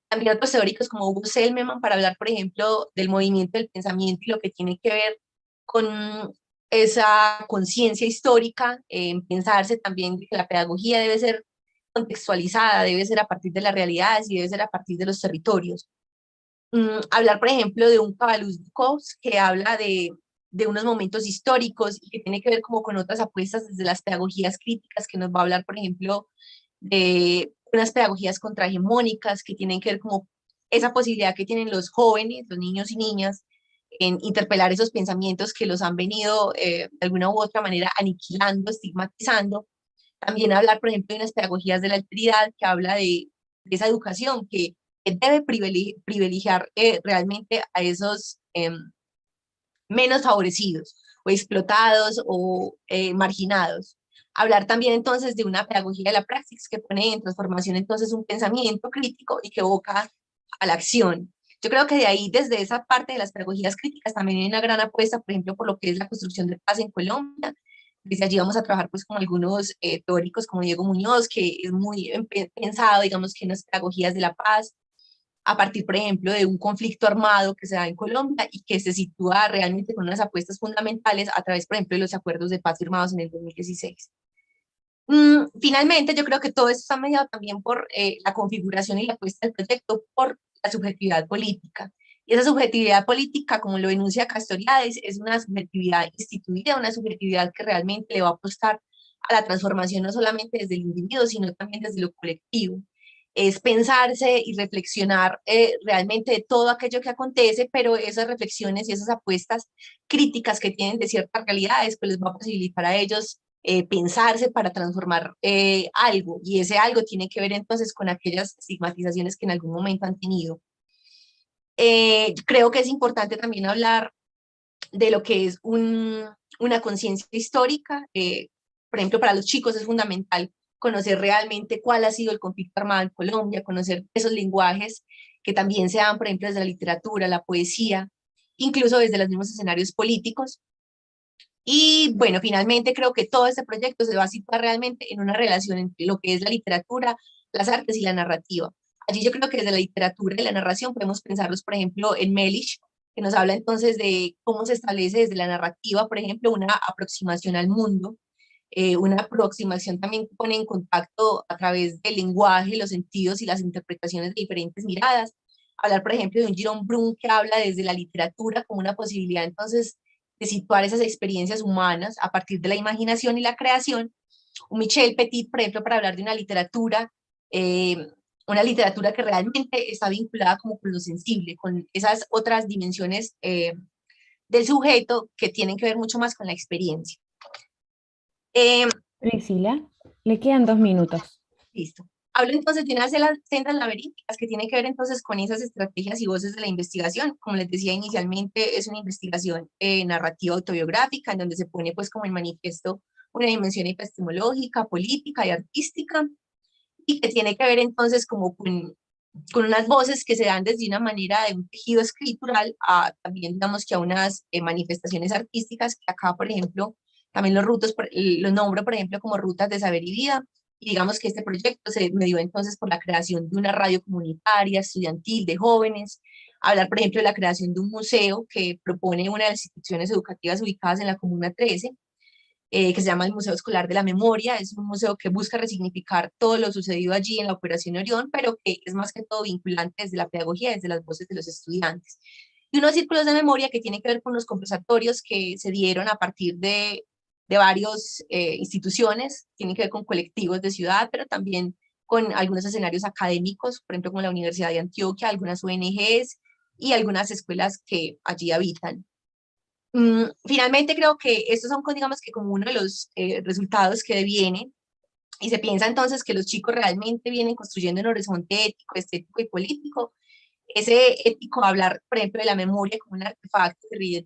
También otros teóricos como Hugo Selmerman, para hablar, por ejemplo, del movimiento del pensamiento y lo que tiene que ver con esa conciencia histórica, en pensarse también que la pedagogía debe ser contextualizada, debe ser a partir de las realidades y debe ser a partir de los territorios. Hablar, por ejemplo, de un Kabaluzkos que habla de unos momentos históricos y que tiene que ver como con otras apuestas desde las pedagogías críticas, que nos va a hablar, por ejemplo, de unas pedagogías contrahegemónicas que tienen que ver como esa posibilidad que tienen los jóvenes, los niños y niñas, en interpelar esos pensamientos que los han venido de alguna u otra manera aniquilando, estigmatizando. También hablar, por ejemplo, de unas pedagogías de la alteridad que habla de esa educación que debe privilegiar realmente a esos menos favorecidos o explotados o marginados. Hablar también entonces de una pedagogía de la praxis que pone en transformación entonces un pensamiento crítico y que evoca a la acción. Yo creo que de ahí, desde esa parte de las pedagogías críticas, también hay una gran apuesta, por ejemplo, por lo que es la construcción de paz en Colombia. Desde allí vamos a trabajar pues con algunos teóricos como Diego Muñoz, que es muy pensado, digamos, que en las pedagogías de la paz, a partir, por ejemplo, de un conflicto armado que se da en Colombia y que se sitúa realmente con unas apuestas fundamentales a través, por ejemplo, de los acuerdos de paz firmados en el 2016. Finalmente, yo creo que todo esto está mediado también por la configuración y la apuesta del proyecto por la subjetividad política. Y esa subjetividad política, como lo denuncia Castoriadis, es una subjetividad instituida, una subjetividad que realmente le va a apostar a la transformación no solamente desde el individuo, sino también desde lo colectivo. Es pensarse y reflexionar realmente de todo aquello que acontece, pero esas reflexiones y esas apuestas críticas que tienen de ciertas realidades, pues les va a posibilitar a ellos pensarse para transformar algo, y ese algo tiene que ver entonces con aquellas estigmatizaciones que en algún momento han tenido. Creo que es importante también hablar de lo que es una conciencia histórica. Por ejemplo, para los chicos es fundamental conocer realmente cuál ha sido el conflicto armado en Colombia, conocer esos lenguajes que también se dan, por ejemplo, desde la literatura, la poesía, incluso desde los mismos escenarios políticos. Y bueno, finalmente creo que todo este proyecto se va a situar realmente en una relación entre lo que es la literatura, las artes y la narrativa. Allí yo creo que desde la literatura y la narración podemos pensarlos, por ejemplo, en Melish, que nos habla entonces de cómo se establece desde la narrativa, por ejemplo, una aproximación al mundo, una aproximación también que pone en contacto a través del lenguaje, los sentidos y las interpretaciones de diferentes miradas. Hablar, por ejemplo, de un Giron Brun que habla desde la literatura como una posibilidad entonces de situar esas experiencias humanas a partir de la imaginación y la creación. Un Michel Petit, por ejemplo, para hablar de una literatura que realmente está vinculada como con lo sensible, con esas otras dimensiones del sujeto que tienen que ver mucho más con la experiencia. Priscila, le quedan 2 minutos. Listo. Hablo entonces de unas sendas laberínticas que tienen que ver entonces con esas estrategias y voces de la investigación. Como les decía inicialmente, es una investigación narrativa autobiográfica en donde se pone pues como en manifiesto una dimensión epistemológica, política y artística, y que tiene que ver entonces como con unas voces que se dan desde una manera de un tejido escritural a también digamos que a unas manifestaciones artísticas, que acá por ejemplo también los nombro por ejemplo como rutas de saber y vida, y digamos que este proyecto se me dio entonces por la creación de una radio comunitaria, estudiantil, de jóvenes, hablar por ejemplo de la creación de un museo que propone una de las instituciones educativas ubicadas en la Comuna 13, que se llama el Museo Escolar de la Memoria. Es un museo que busca resignificar todo lo sucedido allí en la Operación Orión, pero que es más que todo vinculante desde la pedagogía, desde las voces de los estudiantes. Y unos círculos de memoria que tienen que ver con los conversatorios que se dieron a partir de varias instituciones, tienen que ver con colectivos de ciudad, pero también con algunos escenarios académicos, por ejemplo, como la Universidad de Antioquia, algunas ONGs y algunas escuelas que allí habitan. Finalmente creo que estos son, digamos que como uno de los resultados que devienen, y se piensa entonces que los chicos realmente vienen construyendo un horizonte ético, estético y político. Ese ético, hablar, por ejemplo, de la memoria como un artefacto que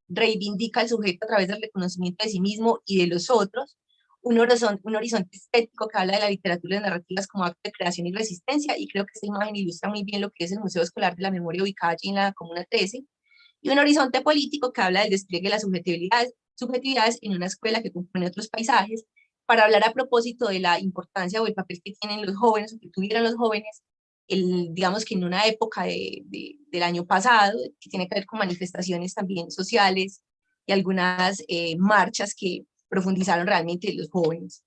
reivindica al sujeto a través del reconocimiento de sí mismo y de los otros. Un horizonte estético que habla de la literatura y las narrativas como acto de creación y resistencia, y creo que esta imagen ilustra muy bien lo que es el Museo Escolar de la Memoria ubicado allí en la Comuna 13. Y un horizonte político que habla del despliegue de las subjetividades en una escuela que compone otros paisajes, para hablar a propósito de la importancia o el papel que tienen los jóvenes o que tuvieron los jóvenes, digamos que en una época del año pasado, que tiene que ver con manifestaciones también sociales y algunas marchas que profundizaron realmente los jóvenes.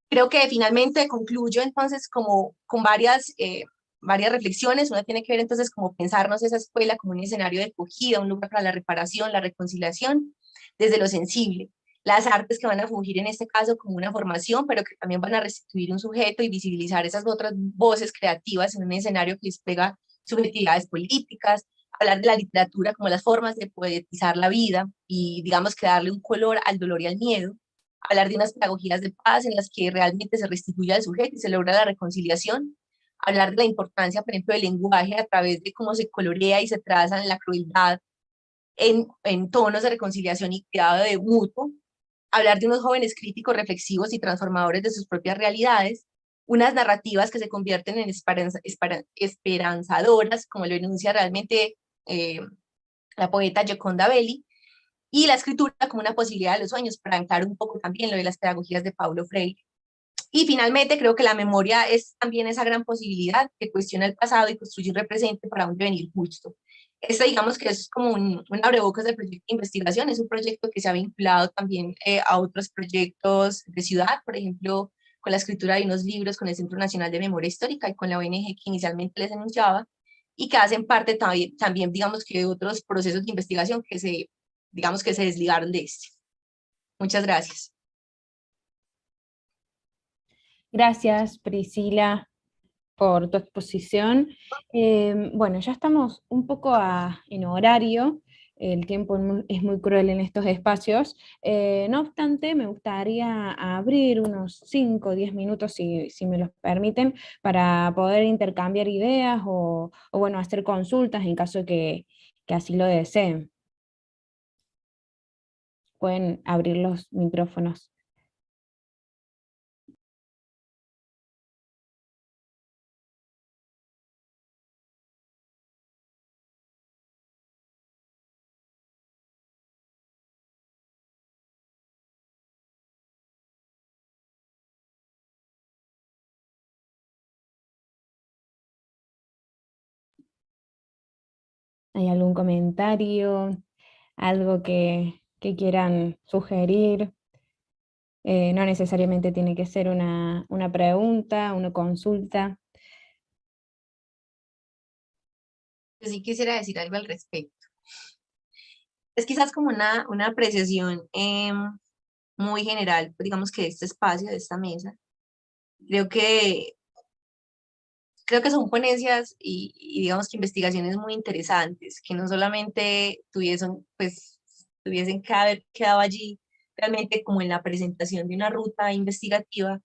Creo que finalmente concluyo entonces como con varias reflexiones. Una tiene que ver entonces como pensarnos esa escuela como un escenario de acogida, un lugar para la reparación, la reconciliación, desde lo sensible. Las artes que van a fungir en este caso como una formación, pero que también van a restituir un sujeto y visibilizar esas otras voces creativas en un escenario que desplega subjetividades políticas, hablar de la literatura como las formas de poetizar la vida y digamos que darle un color al dolor y al miedo, hablar de unas pedagogías de paz en las que realmente se restituye al sujeto y se logra la reconciliación, hablar de la importancia, por ejemplo, del lenguaje a través de cómo se colorea y se traza la crueldad en tonos de reconciliación y cuidado de mutuo, hablar de unos jóvenes críticos, reflexivos y transformadores de sus propias realidades, unas narrativas que se convierten en esperanzadoras, como lo enuncia realmente la poeta Gioconda Belli, y la escritura como una posibilidad de los sueños, para anclar un poco también lo de las pedagogías de Paulo Freire. Y finalmente creo que la memoria es también esa gran posibilidad que cuestiona el pasado y construye un presente para un devenir justo. Esto digamos que es como un abrebocas del proyecto de investigación, es un proyecto que se ha vinculado también a otros proyectos de ciudad, por ejemplo, con la escritura de unos libros con el Centro Nacional de Memoria Histórica y con la ONG que inicialmente les denunciaba, y que hacen parte también digamos que de otros procesos de investigación que se desligaron de este. Muchas gracias. Gracias, Priscila, por tu exposición. Bueno, ya estamos un poco en horario, el tiempo es muy cruel en estos espacios. No obstante, me gustaría abrir unos 5 o 10 minutos, si me los permiten, para poder intercambiar ideas o bueno, hacer consultas en caso que así lo deseen. Pueden abrir los micrófonos. ¿Hay algún comentario? ¿Algo que quieran sugerir? No necesariamente tiene que ser una pregunta, una consulta. Yo sí quisiera decir algo al respecto. Es quizás como una apreciación muy general, pues digamos que de este espacio, de esta mesa. Creo que, creo que son ponencias y digamos que investigaciones muy interesantes, que no solamente tuviesen que haber quedado allí realmente como en la presentación de una ruta investigativa,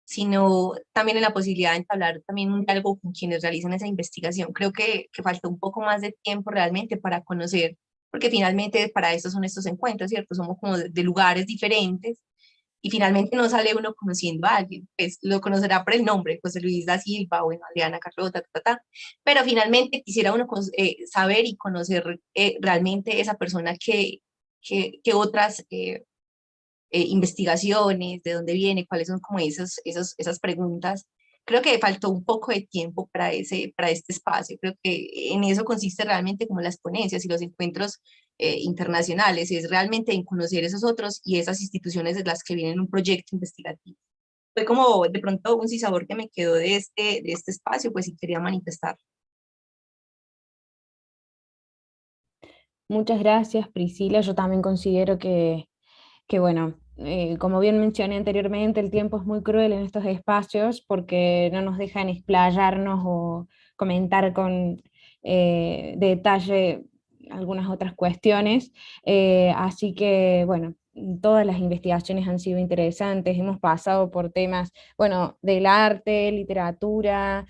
sino también en la posibilidad de entablar también un diálogo con quienes realizan esa investigación. Creo que falta un poco más de tiempo realmente para conocer, porque finalmente para esto son estos encuentros, ¿cierto? Somos como de lugares diferentes y finalmente no sale uno conociendo a alguien, pues lo conocerá por el nombre, José Luis da Silva, bueno, Adriana Carlota, pero finalmente quisiera uno saber y conocer realmente esa persona que otras investigaciones, de dónde viene, cuáles son como esas preguntas. Creo que faltó un poco de tiempo para este espacio. Creo que en eso consiste realmente como las ponencias y los encuentros internacionales, es realmente en conocer esos otros y esas instituciones de las que vienen un proyecto investigativo. Fue como de pronto un sinsabor que me quedó de este espacio, pues sí quería manifestar. Muchas gracias, Priscila. Yo también considero que bueno, como bien mencioné anteriormente, el tiempo es muy cruel en estos espacios porque no nos dejan explayarnos o comentar con detalle algunas otras cuestiones. Así que, bueno, todas las investigaciones han sido interesantes, hemos pasado por temas, bueno, del arte, literatura,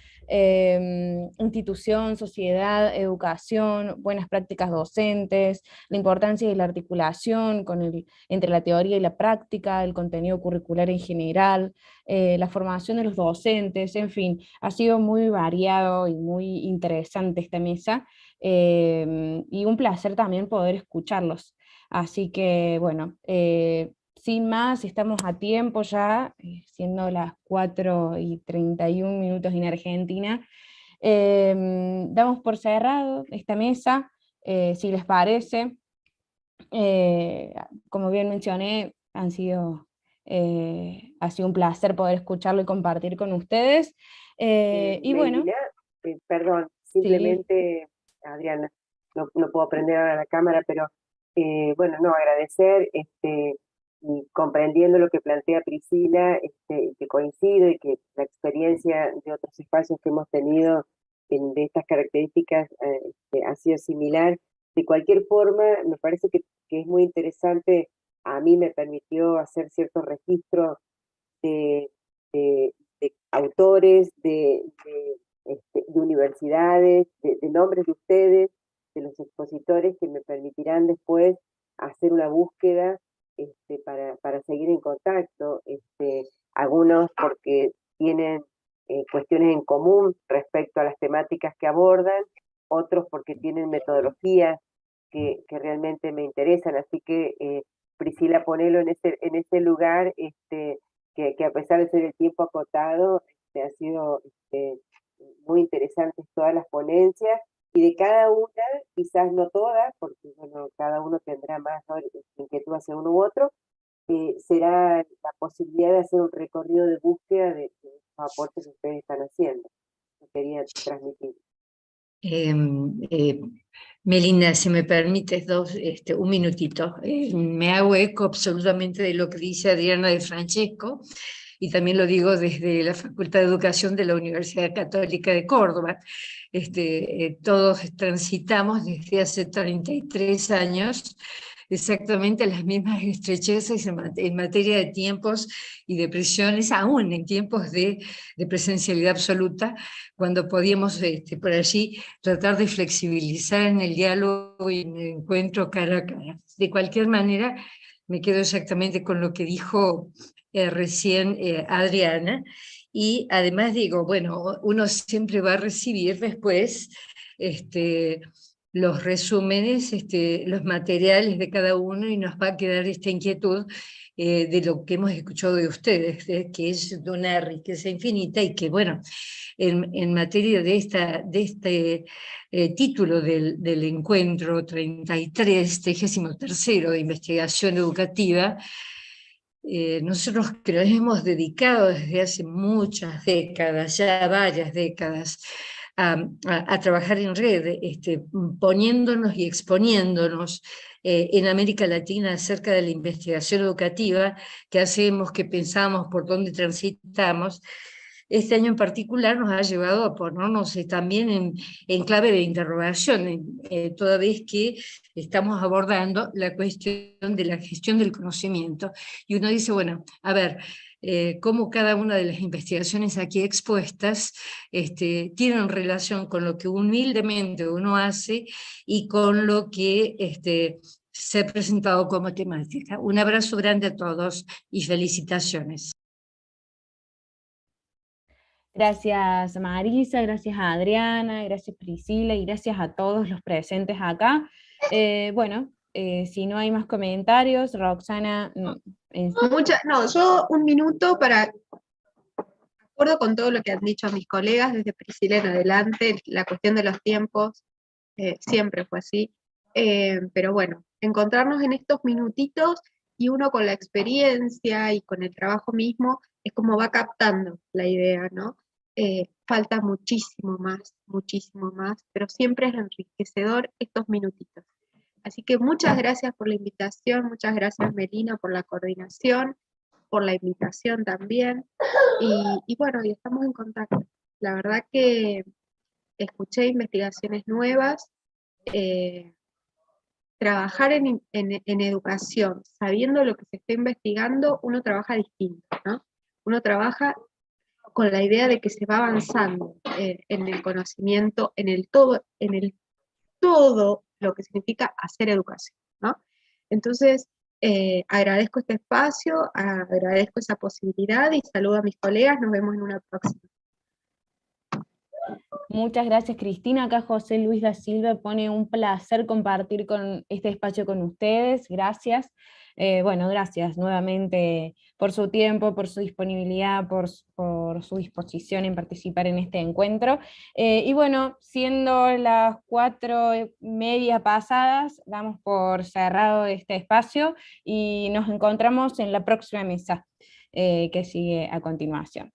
institución, sociedad, educación, buenas prácticas docentes, la importancia de la articulación entre la teoría y la práctica, el contenido curricular en general, la formación de los docentes, en fin, ha sido muy variado y muy interesante esta mesa, y un placer también poder escucharlos. Así que, bueno, sin más, estamos a tiempo ya, siendo las 4:31 en Argentina. Damos por cerrado esta mesa, si les parece. Como bien mencioné, ha sido un placer poder escucharlo y compartir con ustedes. Y bueno, Melina, perdón, sí, simplemente, Adriana, no puedo prender ahora la cámara, pero bueno, no, agradecer, y comprendiendo lo que plantea Priscila, que coincido y que la experiencia de otros espacios que hemos tenido de estas características ha sido similar. De cualquier forma, me parece que es muy interesante, a mí me permitió hacer cierto registro de, de autores, de universidades, de nombres de ustedes, de los expositores que me permitirán después hacer una búsqueda para seguir en contacto. Algunos porque tienen cuestiones en común respecto a las temáticas que abordan, otros porque tienen metodologías que realmente me interesan. Así que Priscila, ponelo en ese lugar, que a pesar de ser el tiempo acotado, ha sido muy interesantes todas las ponencias, y de cada una, quizás no todas, porque bueno, cada uno tendrá más, ¿no?, inquietud hacia uno u otro, será la posibilidad de hacer un recorrido de búsqueda de los aportes que ustedes están haciendo. Lo quería transmitir. Melinda, si me permites un minutito, me hago eco absolutamente de lo que dice Adriana de Francesco, y también lo digo desde la Facultad de Educación de la Universidad Católica de Córdoba. Todos transitamos desde hace 33 años exactamente las mismas estrechezas en materia de tiempos y de presiones, aún en tiempos de presencialidad absoluta, cuando podíamos por allí tratar de flexibilizar en el diálogo y en el encuentro cara a cara. De cualquier manera, me quedo exactamente con lo que dijo recién Adriana, y además digo, bueno, uno siempre va a recibir después los resúmenes, los materiales de cada uno, y nos va a quedar esta inquietud de lo que hemos escuchado de ustedes, que es de una riqueza infinita, y que, bueno, en materia de este título del encuentro 33, 33º de investigación educativa, nosotros que nos hemos dedicado desde hace muchas décadas, ya varias décadas, a trabajar en red, poniéndonos y exponiéndonos en América Latina acerca de la investigación educativa, qué hacemos, qué pensamos, por dónde transitamos. Este año en particular nos ha llevado a ponernos también en clave de interrogación, toda vez que estamos abordando la cuestión de la gestión del conocimiento. Y uno dice, bueno, a ver, cómo cada una de las investigaciones aquí expuestas tienen relación con lo que humildemente uno hace y con lo que se ha presentado como temática. Un abrazo grande a todos y felicitaciones. Gracias Marisa, gracias a Adriana, gracias Priscila y gracias a todos los presentes acá. Bueno, si no hay más comentarios, Roxana... yo un minuto para... De acuerdo con todo lo que han dicho mis colegas, desde Priscila en adelante, la cuestión de los tiempos siempre fue así. Pero bueno, encontrarnos en estos minutitos y uno con la experiencia y con el trabajo mismo es como va captando la idea, ¿no? Falta muchísimo más, pero siempre es enriquecedor estos minutitos. Así que muchas gracias por la invitación, muchas gracias Melina por la coordinación, por la invitación también, y bueno, y estamos en contacto. La verdad que escuché investigaciones nuevas, trabajar en educación, sabiendo lo que se está investigando, uno trabaja distinto, ¿no? Uno trabaja con la idea de que se va avanzando en el conocimiento, en el todo lo que significa hacer educación, ¿no? Entonces, agradezco este espacio, agradezco esa posibilidad y saludo a mis colegas, nos vemos en una próxima. Muchas gracias Cristina, acá José Luis da Silva pone un placer compartir con este espacio con ustedes, gracias. Bueno, gracias nuevamente por su tiempo, por su disponibilidad, por su disposición en participar en este encuentro. Y bueno, siendo las 4:30 pasadas, damos por cerrado este espacio y nos encontramos en la próxima mesa que sigue a continuación.